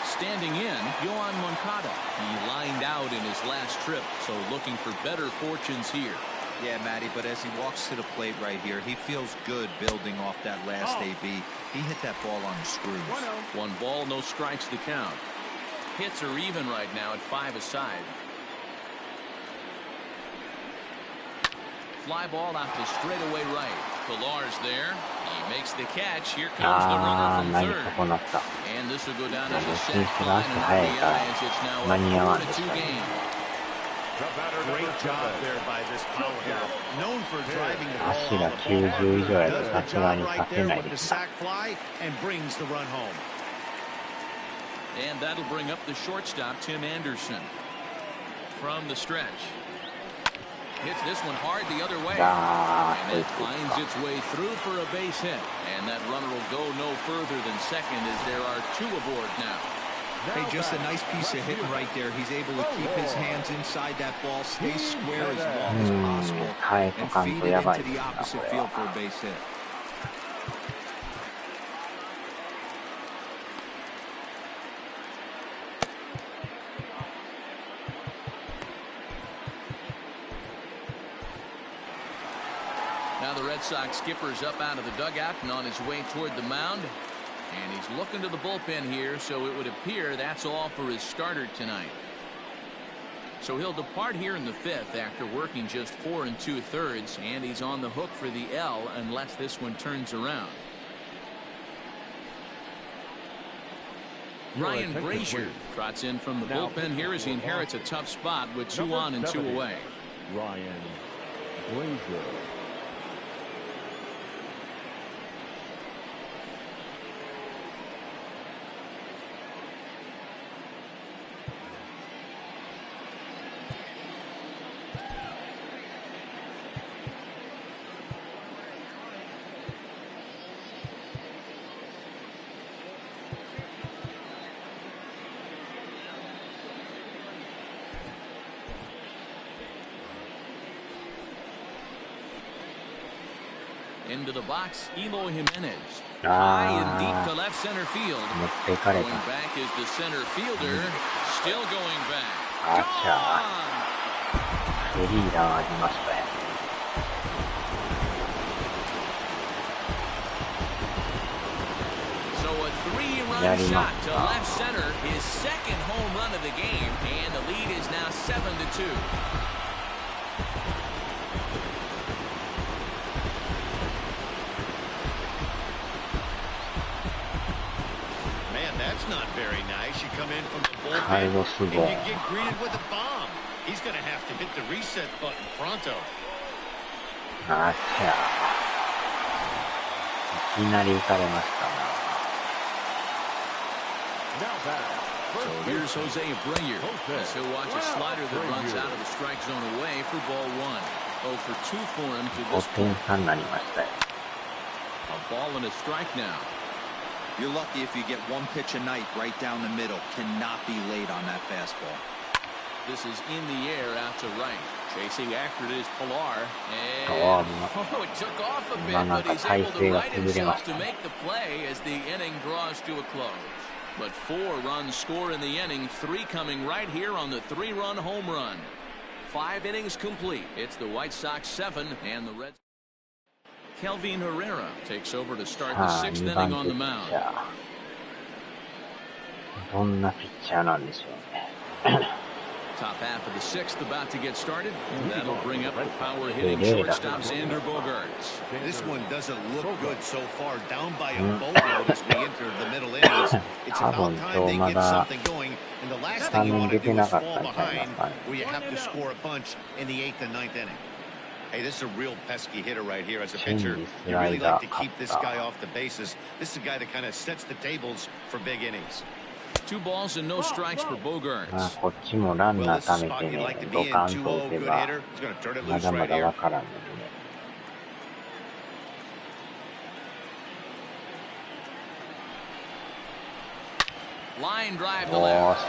Standing in, Yoan Moncada. He lined out in his last trip, so looking for better fortunes here. Yeah, Matty, but as he walks to the plate right here, he feels good building off that last AB. He hit that ball on the screws. 1 ball, no strikes to count. Hits are even right now at 5 aside. Fly ball out to straightaway right. Pilar's there. He makes the catch. Here comes the runner from third. And this will go down as a set fly and an RBI as it's now a 4-2 game. Great job there by this power hitter. Known for driving the ball 足が out 90 以上やと does さ the すが job に right 勝て there ない with で the すな。 sac fly and brings the run home. And that'll bring up the shortstop, Tim Anderson. From the stretch. Hits this one hard the other way. And it finds its way through for a base hit. And that runner will go no further than second as there are 2 aboard now. Hey, just a nice piece of hitting right there. He's able to keep his hands inside that ball, stay square as long as possible, and feed it into the opposite field for a base hit. Now the Red Sox skipper's up out of the dugout and on his way toward the mound. And he's looking to the bullpen here, so it would appear that's all for his starter tonight. So he'll depart here in the fifth after working just 4 2/3, and he's on the hook for the L unless this one turns around. Ryan Brazier trots in from the bullpen here as he inherits a tough spot with 2 on and 2 away. Ryan Brazier. Into the box, Eloy Jimenez. High and deep to left center field. Going back is the center fielder. Still going back. Gone! So a 3-run shot to left center, his second home run of the game, and the lead is now 7-2. That's not very nice. You come in from the bullpen and you get greeted with a bomb. He's going to have to hit the reset button pronto. So here's Jose Abreu as he'll watch a slider that runs out of the strike zone away for ball 1. 0 for 2 for him to this point. A ball and a strike now. You're lucky if you get one pitch a night right down the middle. Cannot be late on that fastball. This is in the air out to right. Chasing after it is Pilar. And it took off a bit, but he's able to right himself to make the play as the inning draws to a close. But 4 runs score in the inning, 3 coming right here on the 3-run home run. 5 innings complete. It's the White Sox 7 and the Reds. Kelvin Herrera takes over to start the 6th inning on the mound. Top half of the 6th about to get started, and that'll bring up the power hitting shortstop Xander Bogaerts. This one doesn't look good so far, down by a boatload as we enter the middle innings. It's about time they get something going, and the last thing you want to do is fall behind where you have to score a bunch in the 8th and 9th inning. Hey, this is a real pesky hitter right here as a pitcher. You really like to keep this guy off the bases. This is a guy that kind of sets the tables for big innings. 2 balls and no strikes for Bogaerts. Well, this is a spot you'd like to be in. 2-0, good hitter. He's going to turn it loose right here. Line drive to left.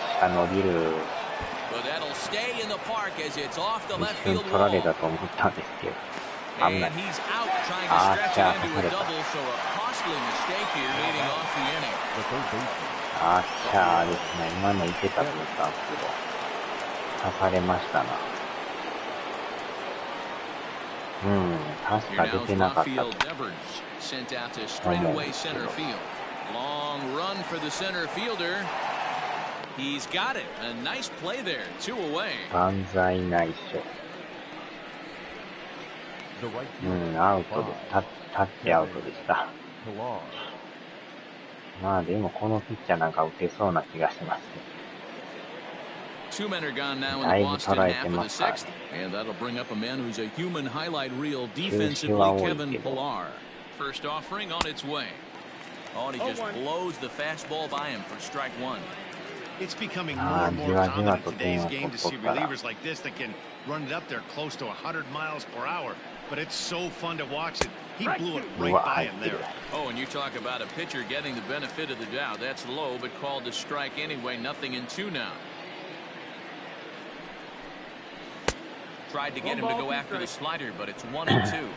But that'll stay in the park as it's off the left field wall. And he's out trying to stretch it into a double, so a costly mistake here leading off the inning. Sent out to straightaway center field. Long run for the center fielder. He's got it. A nice play there. 2 away. アウトです。タッチアウトでした。まあでもこのピッチャーなんか打てそうな気がしますね。 2 men are gone now in the Boston half of the 6th, and that'll bring up a man who's a human highlight reel defensively, Kevin Pilar. First offering on its way. Oh, and he just blows the fastball by him for strike 1. It's becoming more and more common in today's game to see relievers like this that can run it up there close to 100 miles per hour. But it's so fun to watch it. He blew it right by him there. Oh, and you talk about a pitcher getting the benefit of the doubt. That's low, but called to strike anyway. 0-2 now. Tried to get him to go after the slider, but it's 1-2.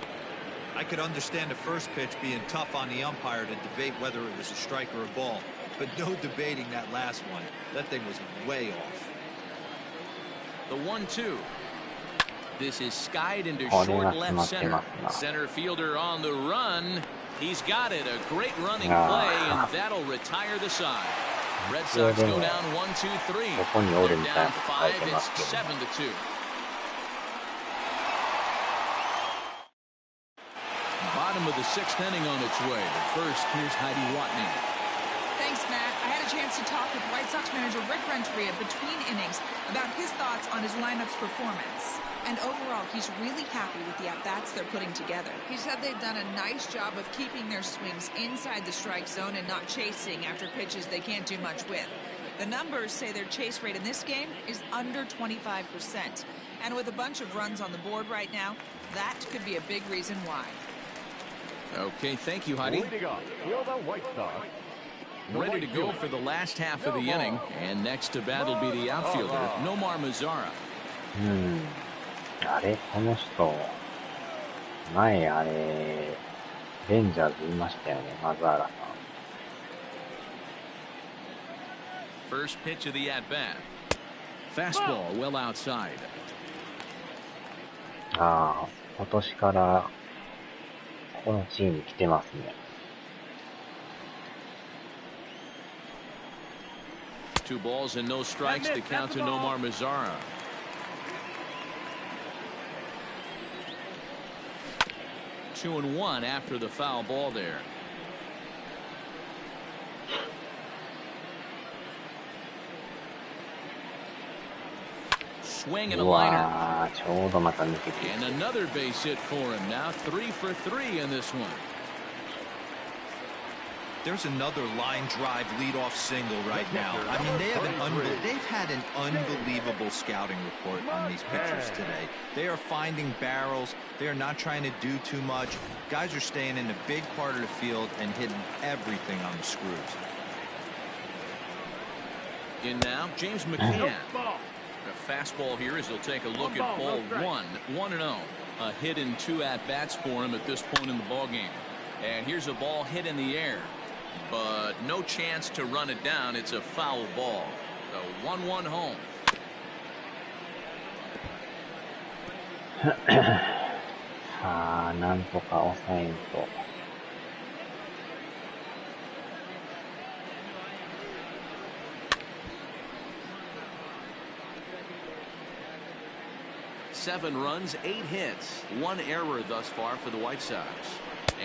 I could understand the first pitch being tough on the umpire to debate whether it was a strike or a ball, but no debating that last one. That thing was way off. The 1-2. This is skied into short left center. Center fielder on the run. He's got it. A great running play, and that'll retire the side. Red Sox go down 1-2-3. They're down 5. It's 7-2. Bottom of the 6th inning on its way. But first, here's Heidi Watney. Thanks, Matt. I had a chance to talk with White Sox manager Rick Renteria between innings about his thoughts on his lineup's performance. And overall, he's really happy with the at-bats they're putting together. He said they've done a nice job of keeping their swings inside the strike zone and not chasing after pitches they can't do much with. The numbers say their chase rate in this game is under 25%. And with a bunch of runs on the board right now, that could be a big reason why. Okay, thank you, Heidi. Ready to go for the last half of the inning. And next to bat will be the outfielder, Nomar Mazara. あれこの人、前あれ、レンジャーズいましたよね、マザーラさん。First pitch of the at-bat. Fastball well outside. ああ、今年からこのチーム来てますね。2 balls and no strikes to count to Nomar Mazara. Two and one after the foul ball there. Swing and a liner. And another base hit for him. Now 3 for 3 in this one. There's another line drive leadoff single right now. I mean, they've had an unbelievable scouting report on these pitchers today. They are finding barrels. They are not trying to do too much. Guys are staying in a big part of the field and hitting everything on the screws. In now, James McCann. A fastball here as he'll take a look at ball 1-0. A hit in 2 at-bats for him at this point in the ballgame. And here's a ball hit in the air. But no chance to run it down. It's a foul ball. The 1-1 home. さあ、なんとか抑えんと。7 runs, 8 hits, 1 error thus far for the White Sox.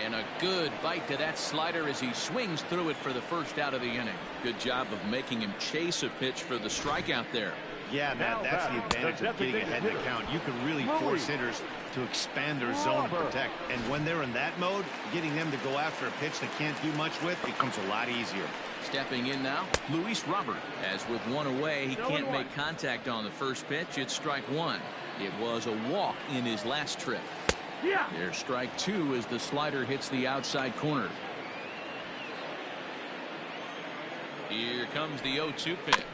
And a good bite to that slider as he swings through it for the first out of the inning. Good job of making him chase a pitch for the strikeout there. Yeah, Matt, that's the advantage of getting ahead in the count. You can really force hitters to expand their zone and protect. And when they're in that mode, getting them to go after a pitch they can't do much with becomes a lot easier. Stepping in now, Luis Robert. As with 1 away, he can't make contact on the first pitch. It's strike 1. It was a walk in his last trip. There's strike 2 as the slider hits the outside corner. Here comes the 0-2 pitch.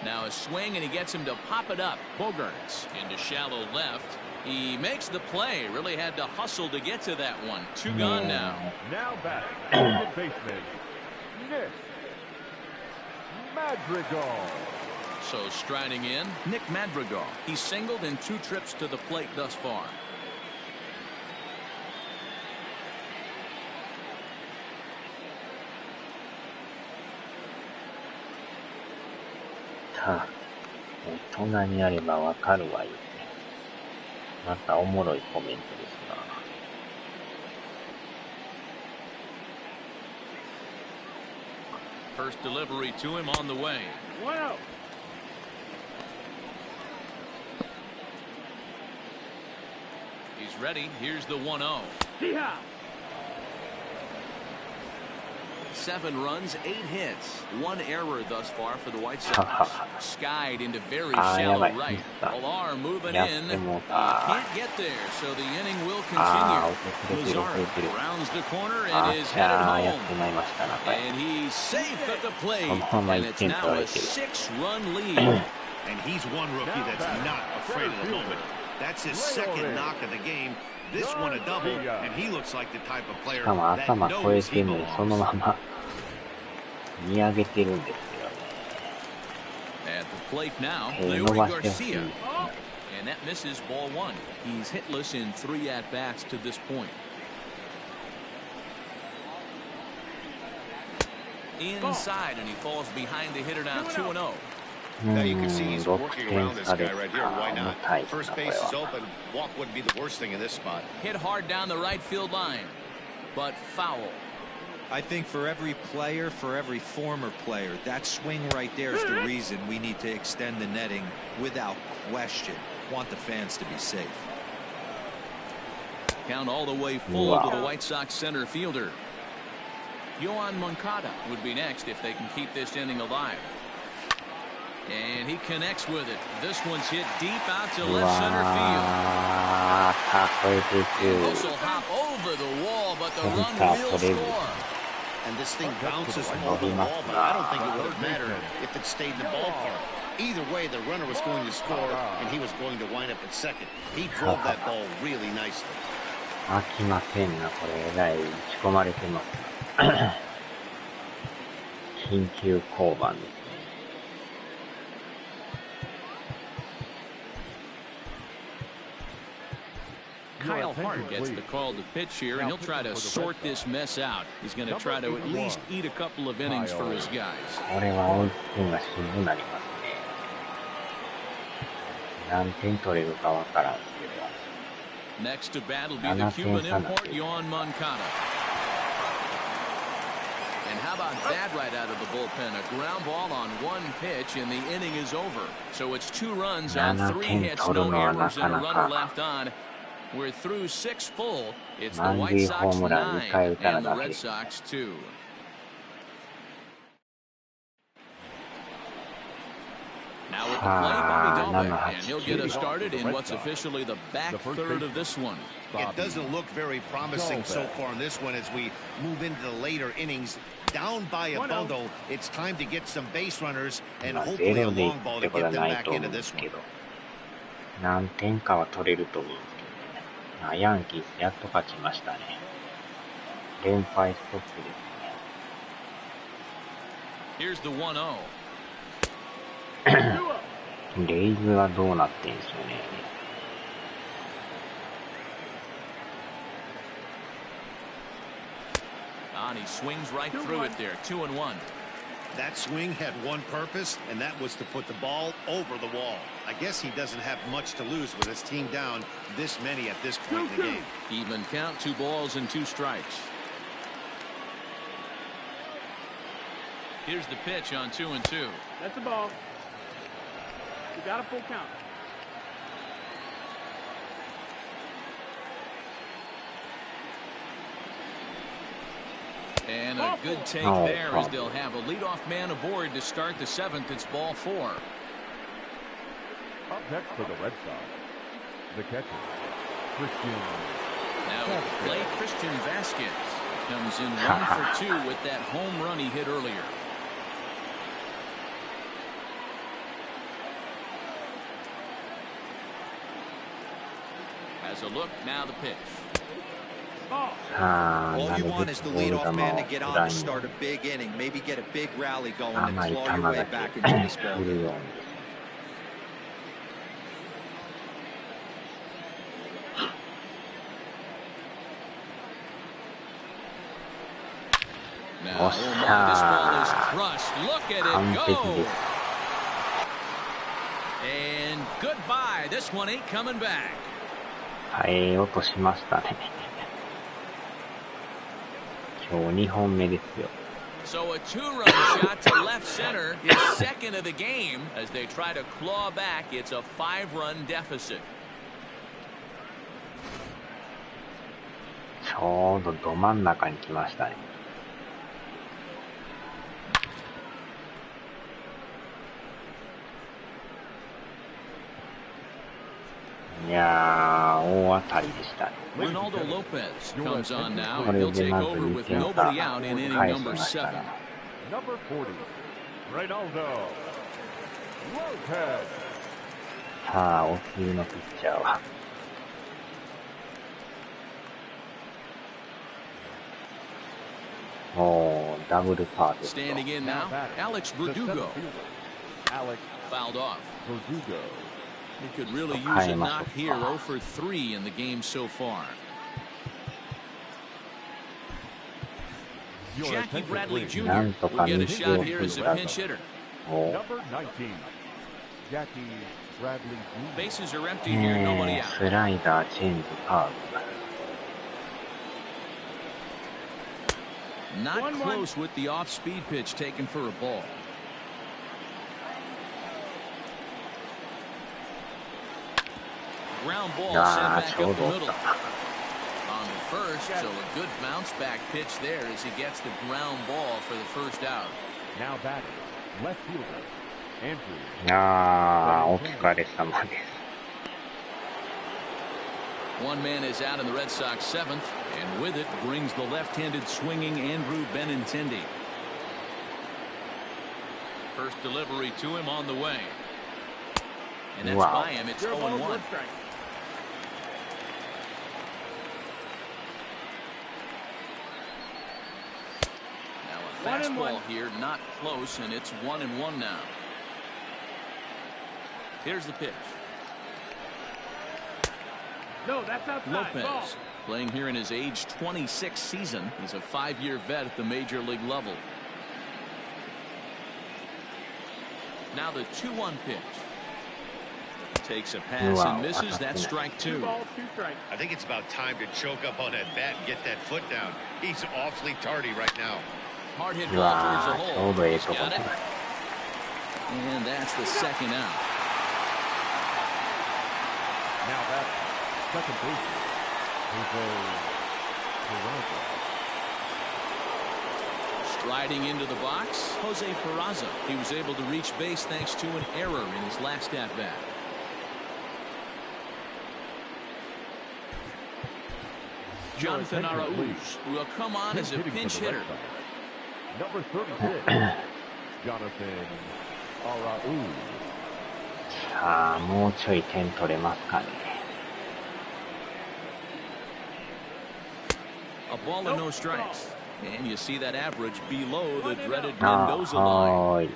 Now a swing and he gets him to pop it up. Bogarts into shallow left. He makes the play. Really had to hustle to get to that one. 2 gone now. Now back to the baseman, Nick Madrigal. So striding in, Nick Madrigal. He's singled in 2 trips to the plate thus far.大人にやればわかるわよね。またおもろいコメントですな。First delivery to him on the way. Wow. He's ready. Here's the 1-0. Yeah. 7 runs, 8 hits, 1 error thus far for the White Sox. Skied into very shallow right. Alar moving in. He can't get there, so the inning will continue. Lazaro rounds the corner and is headed home. And he's safe at the plate. And it's now a 6-run lead. And he's one rookie that's not afraid of the moment. That's his second knock of the game. This one a double, and he looks like the type of player しかも that 頭超え knows て he んのにその belongs. まま見上げてるんですよ。At the plate now, 伸 Leury ばしてほしい。 Garcia. And that misses ball one. He's hitless in 3 at-bats to this point. Inside, and he falls behind the hitter now 2-0. Now you can see he's 6 working 点 around this 差で guy right here. Why 重 not? たいな、 First これ base is は。 open. Walk wouldn't be the worst thing in this spot. Hit hard down the right field line, but foul. I think for every player, for every former player, that swing right there is the reason we need to extend the netting without question. Want the fans to be safe. Count all the way full to the White Sox center fielder. Yoan Moncada would be next if they can keep this inning alive. And he connects with it. This one's hit deep out to left center field. And this will hop over the wall, but the run will score. And this thing bounces over the wall, but I don't think it would have mattered if it stayed in the ballpark. Either way, the runner was going to score, and he was going to wind up at second. He drove that ball really nicely. 飽きませんな、これ。えらい打ち込まれてます。緊急降板ですね。Kyle Hart gets the call to pitch here, and he'll try to sort this mess out. He's going to try to at least eat a couple of innings for his guys. これは追いつくのがしんどくなりますね。何点取れるかわからんすけど。 Next to bat will be the Cuban import, Yoan Moncada. And how about that right out of the bullpen? A ground ball on one pitch, and the inning is over. So it's 2 runs on 3 hits, no errors, and a runner left on. We're through 6 full. It's the White Sox 9 and the Red Sox 2. Now with the play, Bobby Dalbec, and he'll get us started in what's officially the back third of this one. It doesn't look very promising so far in this one as we move into the later innings. Down by a bundle, it's time to get some base runners and hopefully a long ball to get them back into this one. 何点かは取れると思うんですけどね。ヤンキースやっと勝ちましたね。連敗ストップですね。Here's the 1-0. レイズはどうなってんすよね。And he swings right through it there. 2-1. That swing had one purpose, and that was to put the ball over the wall. I guess he doesn't have much to lose with his team down this many at this point in the game. Even count, 2 balls and 2 strikes. Here's the pitch on 2-2. That's a ball. You got a full count. And a good take there as they'll have a leadoff man aboard to start the 7th. It's ball 4. Up next for the Red Sox, the catcher, Christian. Now at the plate, Christian Vasquez comes in 1 for 2 with that home run he hit earlier. Has a look, now the pitch. All you want is the leadoff man to get on to start a big inning, maybe get a big rally going and claw your way back into this ball game. Now, this ball is crushed. Look at it go. And goodbye. This one ain't coming back. 耐えようとしましたね。今日2本目ですよ。So a 2-run shot to left center, his second of the game as they try to claw back. It's a 5-run deficit. ちょうどど真ん中に来ましたね。いやー、大当たりでしたね。Ronaldo Lopez comes on now, and he'll take over with nobody out in inning number 7. Number 40, Ronaldo Lopez. さあ、お次のピッチャーは。おー、ダブルパーですよ。Standing in now, Alex Verdugo. Fouled off. Verdugo. He could really use a knock here. 0 for 3 in the game so far. Jackie Bradley Jr. will get a shot here as a pinch hitter. Number 19, Jackie Bradley Jr. Bases are empty here, nobody out. スライダー、チェンジ、カーブ。 Not close with the off-speed pitch taken for a ball. Ground ball sent back up the middle. On the first, so a good bounce-back pitch there as he gets the ground ball for the first out. Now batting, left fielder, Andrew. お疲れ様です。One man is out in the Red Sox 7th, and with it brings the left-handed swinging Andrew Benintendi. First delivery to him on the way. And that's by him. It's 0-1. Now a fastball here, not close, and it's 1-1 now. Here's the pitch. No, that's outside. Lopez, ball. playing here in his age 26 season. He's a 5-year vet at the major league level. Now the 2-1 pitch. Takes a pass and misses. That's strike 2. 2 balls, 2 strikes. I think it's about time to choke up on that bat and get that foot down. He's awfully tardy right now. Hard hit ball towards the hole. He's got it. い。 And that's the second out. Now that's second baseman, Jose Peraza. Striding into the box, Jose Peraza. He was able to reach base thanks to an error in his last at-bat. Jonathan Arauz will come on as a pinch hitter. Number 36, Jonathan Arauz. さあ、もうちょい点取れますかね。 A ball and no strikes. And you see that average below the dreaded Mendoza line. はーい。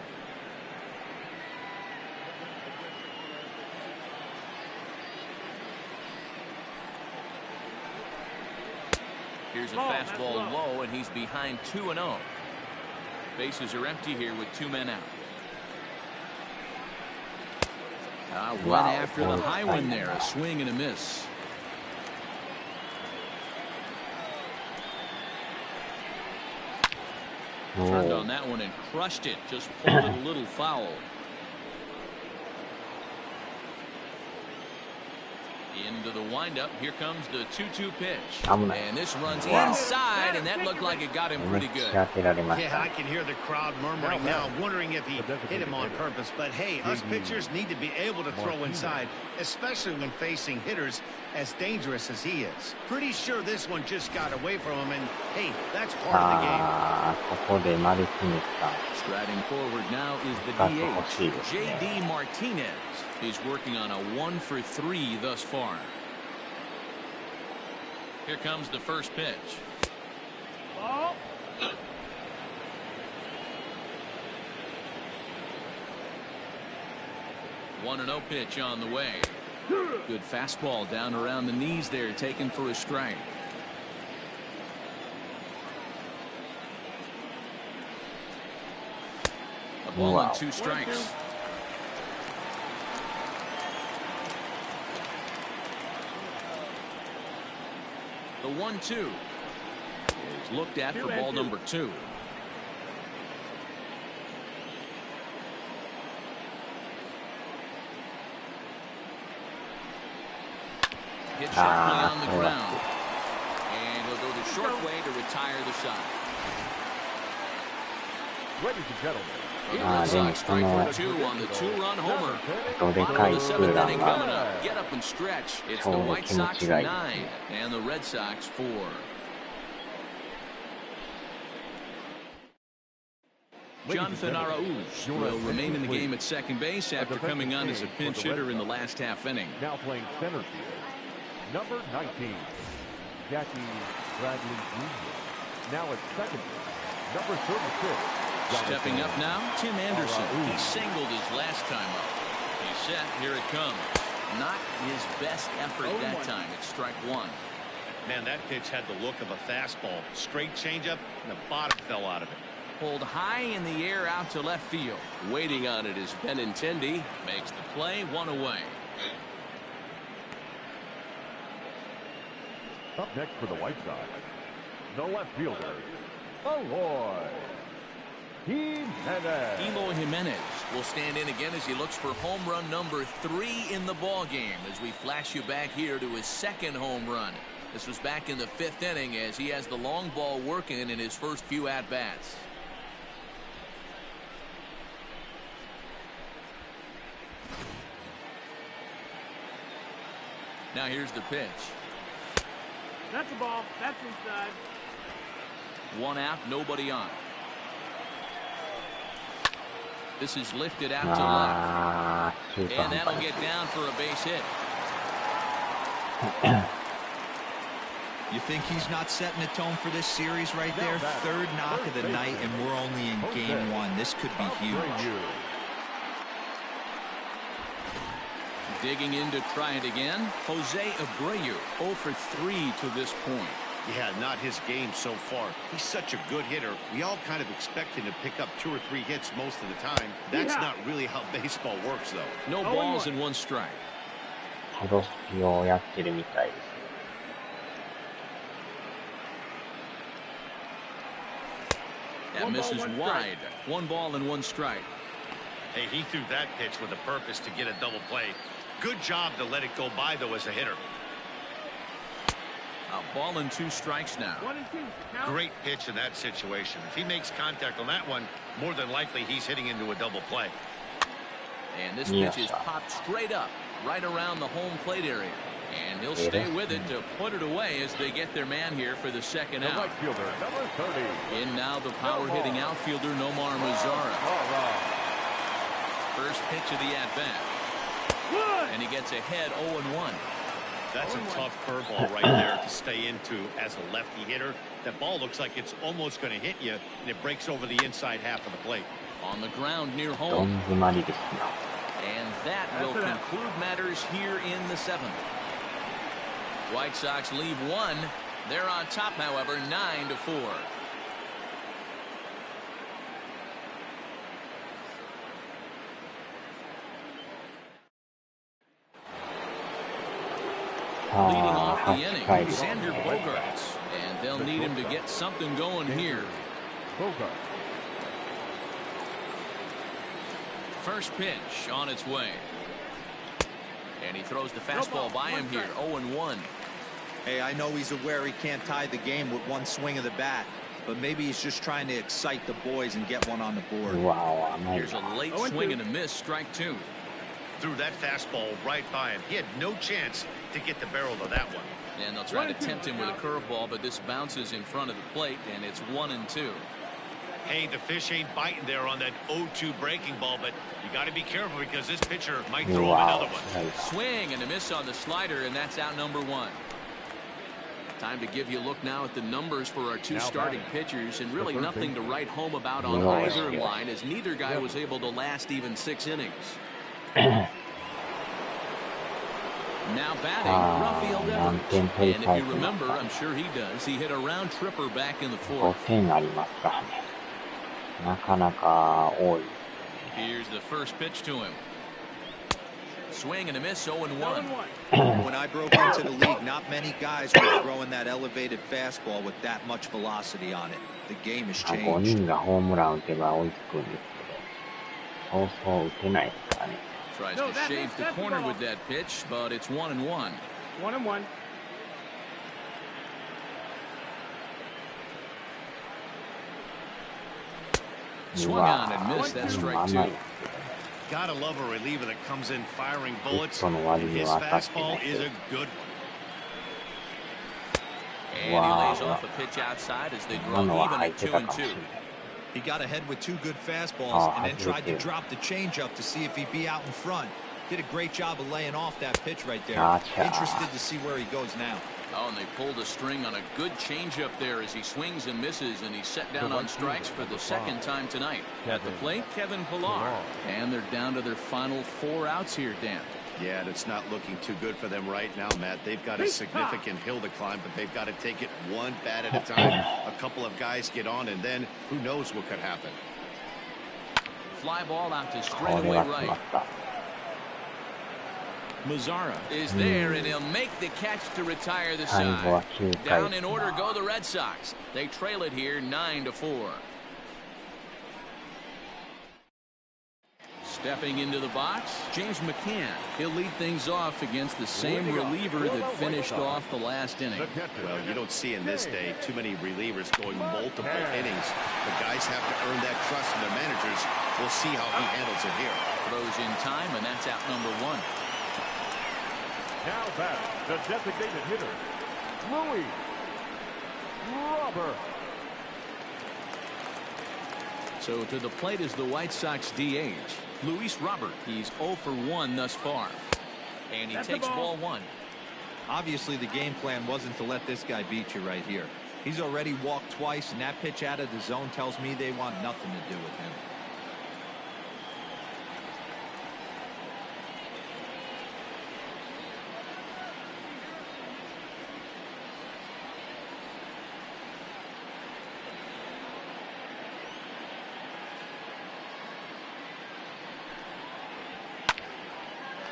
Here's a fastball low, and he's behind 2-0. Bases are empty here with 2 men out. Went after the high one there. A swing and a miss. Turned on that one and crushed it. Just pulled it a little foul. Into the windup. Here comes the 2-2 pitch. And this runs inside, and that looked like it got him pretty good. Yeah, I can hear the crowd murmuring now, wondering if he hit him on purpose. But hey, us pitchers need to be able to throw inside, especially when facing hitters as dangerous as he is. Pretty sure this one just got away from him, and hey, that's part of the game. ここでマルティネスさん。 Striding forward now is the DH, J.D. Martinez. He's working on a 1 for 3 thus far. Here comes the first pitch. Ball. 1-0 pitch on the way. Good fastball down around the knees there, taken for a strike. A ball and 2 strikes. The 1-2 is looked at for ball number 2. Hit sharply on the ground. And he'll go the short way to retire the side. Ladies and gentlemen, The Red Sox strike for 2 on the 2-run homer. Bottom of the 7th inning coming up. Get up and stretch. It's the White Sox 9 and the Red Sox 4. Jonathan Araújo will remain in the game at second base after coming on as a pinch hitter in the last half inning. Now playing center field, number 19, Jackie Bradley Jr. Now at second base, number 36. Stepping up now, Tim Anderson. He singled his last time up. He's set. Here it comes. Not his best effort that time. It's strike one. Man, that pitch had the look of a fastball. Straight changeup, and the bottom fell out of it. Pulled high in the air out to left field. Waiting on it is Benintendi. Makes the play, one away. Up next for the White Sox, the left fielder, Eloy Jimenez. Eloy Jimenez will stand in again as he looks for home run number 3 in the ball game. As we flash you back here to his second home run. This was back in the 5th inning as he has the long ball working in his first few at-bats. Now here's the pitch. That's a ball. That's inside. One out, nobody on. This is lifted out to left. And that'll get down for a base hit. You think he's not setting the tone for this series right there? Third knock of the night, and we're only in game 1. This could be huge. Digging in to try it again. Jose Abreu, 0 for 3 to this point. Yeah, not his game so far. He's such a good hitter. We all kind of expect him to pick up 2 or 3 hits most of the time. That's not really how baseball works, though. No balls and 1 strike. プロスピをやってるみたいです。That misses wide. 1 ball and 1 strike. Hey, he threw that pitch with a purpose to get a double play. Good job to let it go by, though, as a hitter. A ball and 2 strikes now. 1 and 2. Count. Great pitch in that situation. If he makes contact on that one, more than likely he's hitting into a double play. And this pitch is popped straight up, right around the home plate area. And he'll stay with it to put it away as they get their man here for the second out. Right fielder, number 30. In now the power-hitting outfielder, Nomar Mazara. First pitch of the at-bat. And he gets ahead 0-1. That's a tough curveball right there to stay into as a lefty hitter. That ball looks like it's almost going to hit you, and it breaks over the inside half of the plate. On the ground near home. And that will conclude matters here in the 7th. White Sox leave 1. They're on top, however, 9-4. Leading off the inning, Xander Bogaerts, and they'll need him to get something going here. First pitch on its way. And he throws the fastball by him here, 0-1. Hey, I know he's aware he can't tie the game with 1 swing of the bat, but maybe he's just trying to excite the boys and get one on the board. Here's a late swing and a miss, strike 2. Threw that fastball right by him. He had no chance to get the barrel of that one. And they'll try to tempt him with a curveball, but this bounces in front of the plate, and it's 1-2. Hey, the fish ain't biting there on that 0-2 breaking ball, but you got to be careful because this pitcher might throw him another one. Swing and a miss on the slider, and that's out number 1. Time to give you a look now at the numbers for our 2 starting pitchers, and really nothing to write home about on either line, as neither guy was able to last even 6 innings. Now batting, Rafael Devers. And if you remember, I'm sure he does, he hit a round tripper back in the 4th. Here's the first pitch to him. Swing and a miss, 0-1. When I broke into the league, not many guys were throwing that elevated fastball with that much velocity on it. The game has changed. Tries to shave the corner with that pitch, but it's 1-1. 1-1. Swung on and missed. That strike 2. Gotta love a reliever that comes in firing bullets. And his fastball is a good one. And he lays off a pitch outside as they draw even at 2-2. He got ahead with 2 good fastballs and then tried to drop the changeup to see if he'd be out in front. Did a great job of laying off that pitch right there. Interested to see where he goes now. Oh, and they pulled a string on a good changeup there as he swings and misses, and he's set down on strikes for the second time tonight. At the plate, Kevin Pillar. And they're down to their final 4 outs here, Dan. Yeah, and it's not looking too good for them right now, Matt. They've got a significant hill to climb, but they've got to take it one bat at a time. A couple of guys get on, and then who knows what could happen. Fly ball out to straightaway right. Mazzara is there, and he'll make the catch to retire the side. Down in order go the Red Sox. They trail it here 9-4. Stepping into the box, James McCann. He'll lead things off against the same reliever that finished off the last inning. Well, you don't see in this day too many relievers going multiple innings. The guys have to earn that trust from their managers. We'll see how he handles it here. Throws in time, and that's out number 1. Now back, the designated hitter, Louis Robert. So to the plate is the White Sox DH, Luis Robert. He's 0 for 1 thus far. And he takes ball 1. Obviously, the game plan wasn't to let this guy beat you right here. He's already walked twice, and that pitch out of the zone tells me they want nothing to do with him.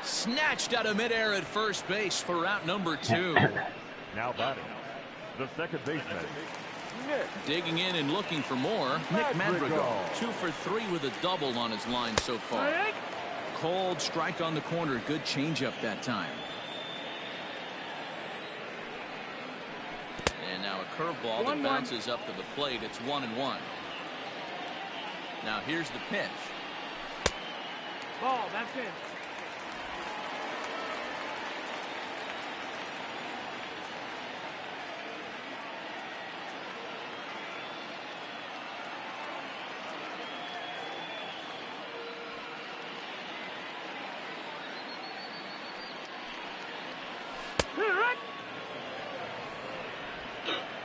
Snatched out of midair at first base for out number 2. Now batting, the second baseman, Nick. Digging in and looking for more, Nick Madrigal. 2 for 3 with a double on his line so far. Cold strike on the corner. Good changeup that time. And now a curveball that bounces up to the plate. It's 1-1. Now here's the pitch. Ball, that's it.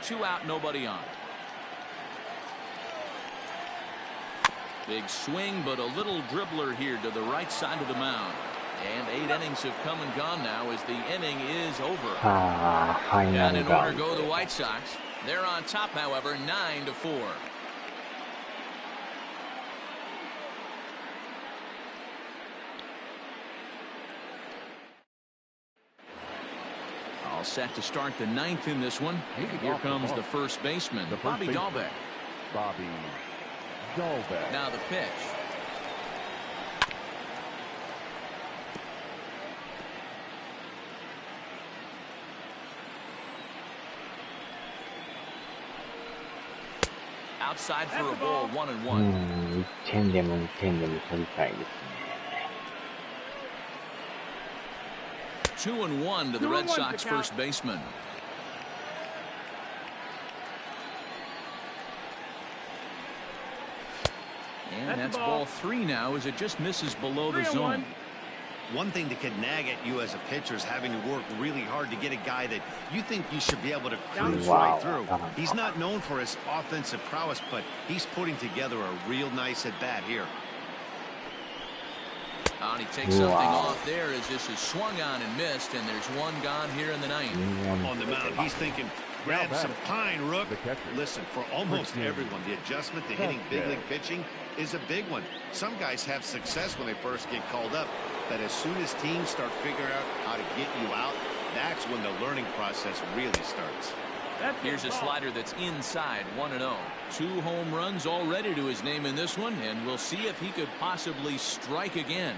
Two out, nobody on. Big swing, but a little dribbler here to the right side of the mound. And 8 innings have come and gone now as the inning is over. Down in order go the White Sox. They're on top, however, 9-4. All set to start the 9th in this one. Here comes the first baseman, Bobby Dahlbeck. Bobby Dahlbeck. Now the pitch. Outside for a ball, 1-1. 1点でも2点でも取りたいですね。2-1 to the Red Sox first baseman. And that's ball 3 now as it just misses below the zone. One thing that could nag at you as a pitcher is having to work really hard to get a guy that you think you should be able to cruise right through. He's not known for his offensive prowess, but he's putting together a real nice at-bat here. Oh, and he takes something off there as this is swung on and missed, and there's 1 gone here in the 9th. On the mound, he's thinking, grab some pine, Rook. Listen, for almost everyone, the adjustment to hitting big league pitching is a big one. Some guys have success when they first get called up, but as soon as teams start figuring out how to get you out, that's when the learning process really starts. Here's a slider that's inside, 1-0. 2 home runs already to his name in this one, and we'll see if he could possibly strike again.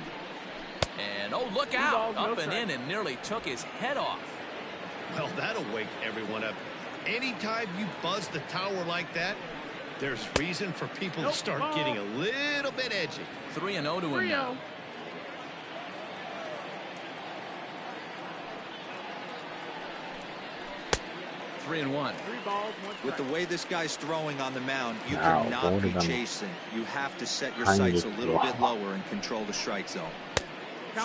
And oh, look out! Up and in and nearly took his head off. Well, that'll wake everyone up. Anytime you buzz the tower like that, there's reason for people to start getting a little bit edgy. 3-0 to him now. 3-1. With the way this guy's throwing on the mound, you cannot be chasing. You have to set your sights a little bit lower and control the strike zone.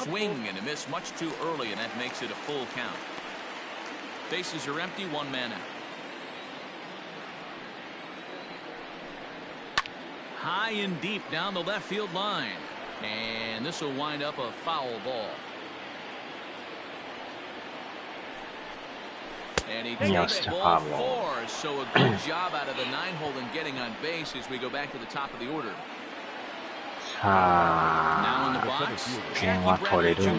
Swing and a miss much too early, and that makes it a full count. Bases are empty, one man out. High and deep down the left field line. And this will wind up a foul ball. And he takes ball 4. So a good job out of the 9-hole in getting on base as we go back to the top of the order. Now in the box, Jackie Bradley Jr.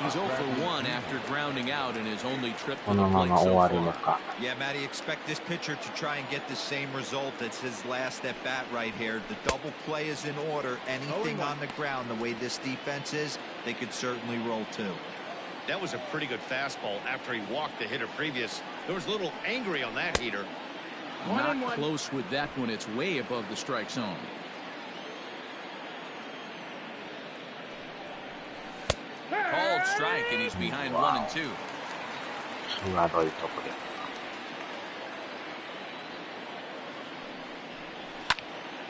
He's 0 for 1 after grounding out in his only trip to the plate so far. Yeah, Matty, expect this pitcher to try and get the same result as his last at bat right here. The double play is in order. Anything on the ground, the way this defense is, they could certainly roll too. That was a pretty good fastball after he walked the hitter previous. There was a little angry on that heater. Not close with that one. It's way above the strike zone. Called strike, and he's behind 1 and 2.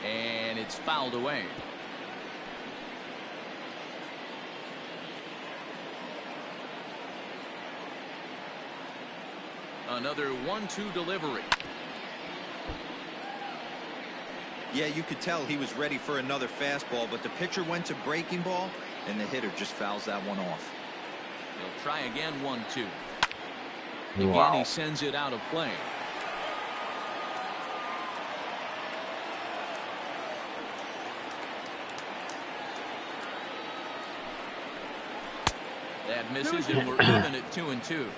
And it's fouled away. Another 1-2 delivery. Yeah, you could tell he was ready for another fastball, but the pitcher went to breaking ball, and the hitter just fouls that one off. He'll try again, 1-2. Again, he sends it out of play. That misses, and we're even at 2 and 2.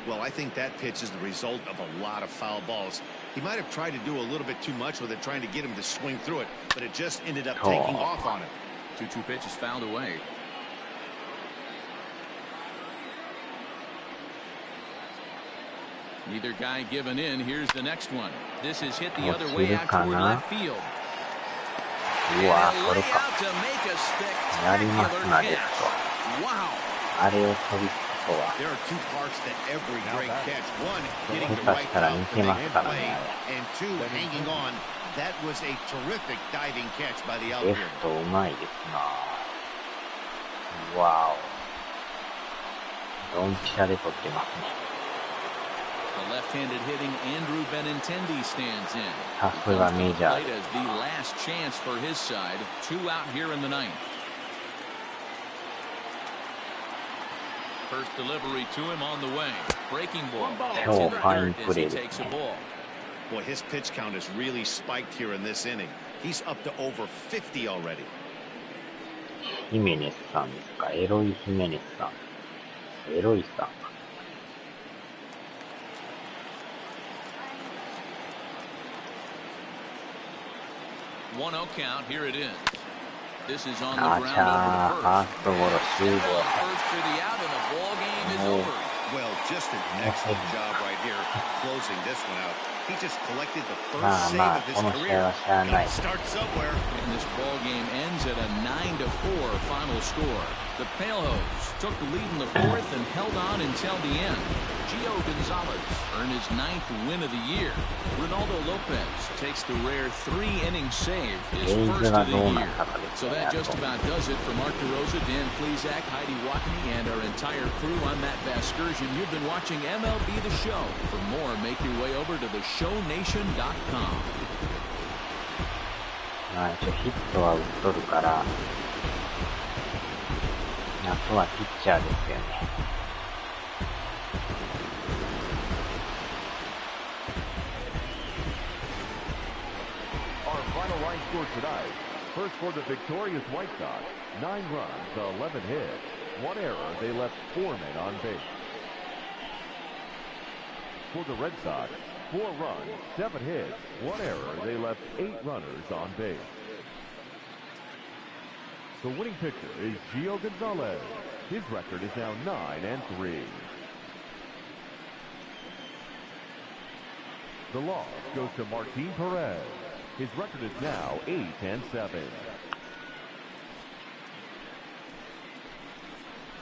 Well, I think that pitch is the result of a lot of foul balls. He might have tried to do a little bit too much with it, trying to get him to swing through it, but it just ended up taking off on him. 2-2 pitch is fouled away. Neither guy giving in. Here's the next one. This is hit the other way out toward left field. And a layout to make a spectacular catch. Wow. There are 2 parts to every great catch. 1, getting the right out to make it play, and 2, hanging on. That was a terrific diving catch by the outfielder. Wow. The left-handed hitting Andrew Benintendi stands in. As the last chance for his side. 2 out here in the 9th. First delivery to him on the way. Breaking ball. As he takes a ball. Boy, his pitch count has really spiked here in this inning. He's up to over 50 already. Jimenez-san ですか。エロイ・ヒメネスさん。エロイさん。1-0 count. Here it is. This is on the ground over to first. First for the out, and the ball game is over. Well, just an excellent job right here, closing this one out. He just collected the first save of his career. Gotta start somewhere. And this ball game ends at a 9-4 final score. The Palehose took the lead in the 4th and held on until the end. Gio Gonzalez earned his 9th win of the year. Ronaldo Lopez takes the rare 3-inning save, his first of the year. So that just about does it for Mark DeRosa, Dan Plesac, Heidi Watney, and our entire crew. I'm Matt Vasgersian. You've been watching MLB The Show. For more, make your way over to theshownation.com. ヒットは打っとるから、あとはピッチャーですよね。Our final line score tonight. First for the victorious White Sox, 9 runs, 11 hits, 1 error. They left 4 men on base. For the Red Sox, 4 runs, 7 hits, 1 error. They left 8 runners on base. The winning pitcher is Gio Gonzalez. His record is now 9-3. The loss goes to Martin Perez. His record is now 8-7.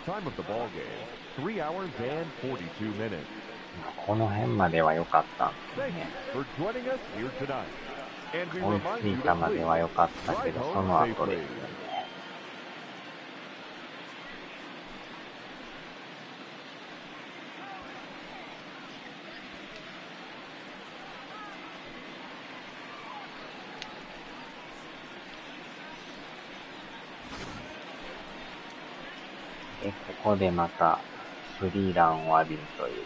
Time of the ball game, 3 hours and 42 minutes. この辺までは良かったんですね。追いついたまでは良かったけど、その後ですよね。で、ここでまたスリーランを浴びるという。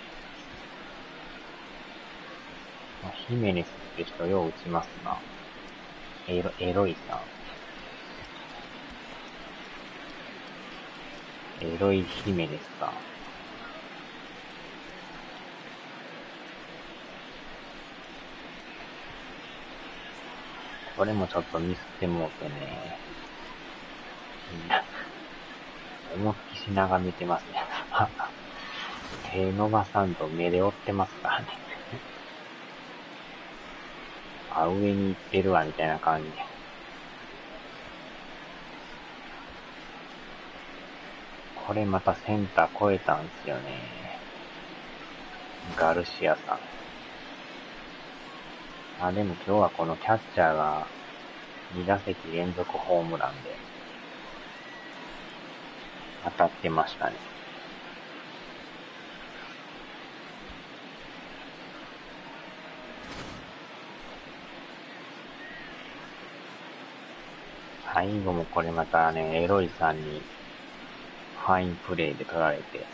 ヒメネスって人よう打ちますな。エロイさん。エロイヒメネスさん。これもちょっとミスってもうてね。思いっきし眺めてますね。手伸ばさんと目で追ってますからね。あ、上に行ってるわ、みたいな感じで。これまたセンター越えたんですよね。ガルシアさん。あ、でも今日はこのキャッチャーが2打席連続ホームランで当たってましたね。最後もこれまたね、エロイさんにファインプレーで取られて。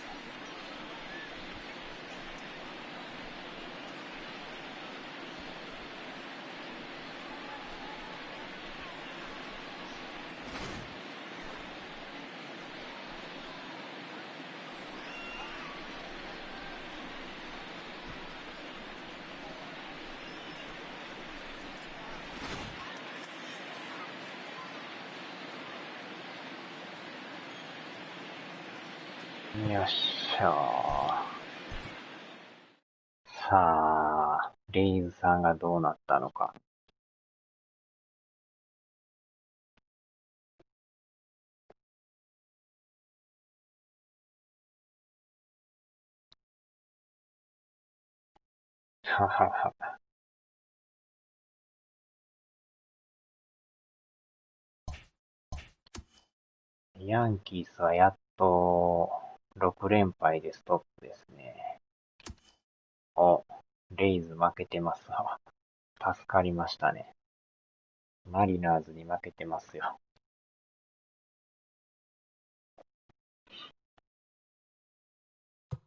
よっしゃー。さあ、レイズさんがどうなったのか。ははは。ヤンキースはやっと6連敗でストップですね。お、レイズ負けてますわ。助かりましたね。マリナーズに負けてますよ。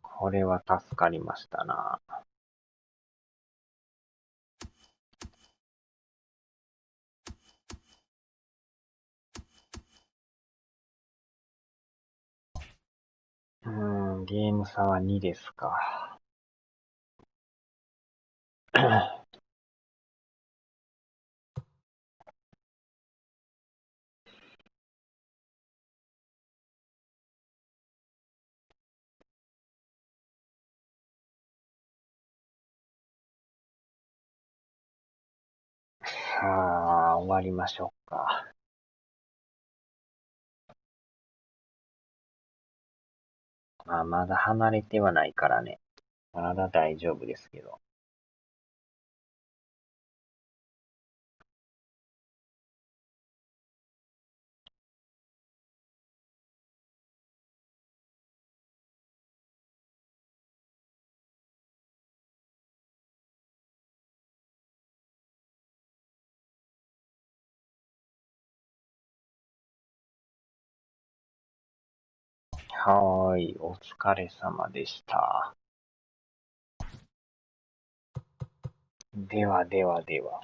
これは助かりましたな。ゲーム差は2ですか。さあ、終わりましょうか。まだ離れてはないからね。まだ大丈夫ですけど。はーい、お疲れ様でした。ではではでは。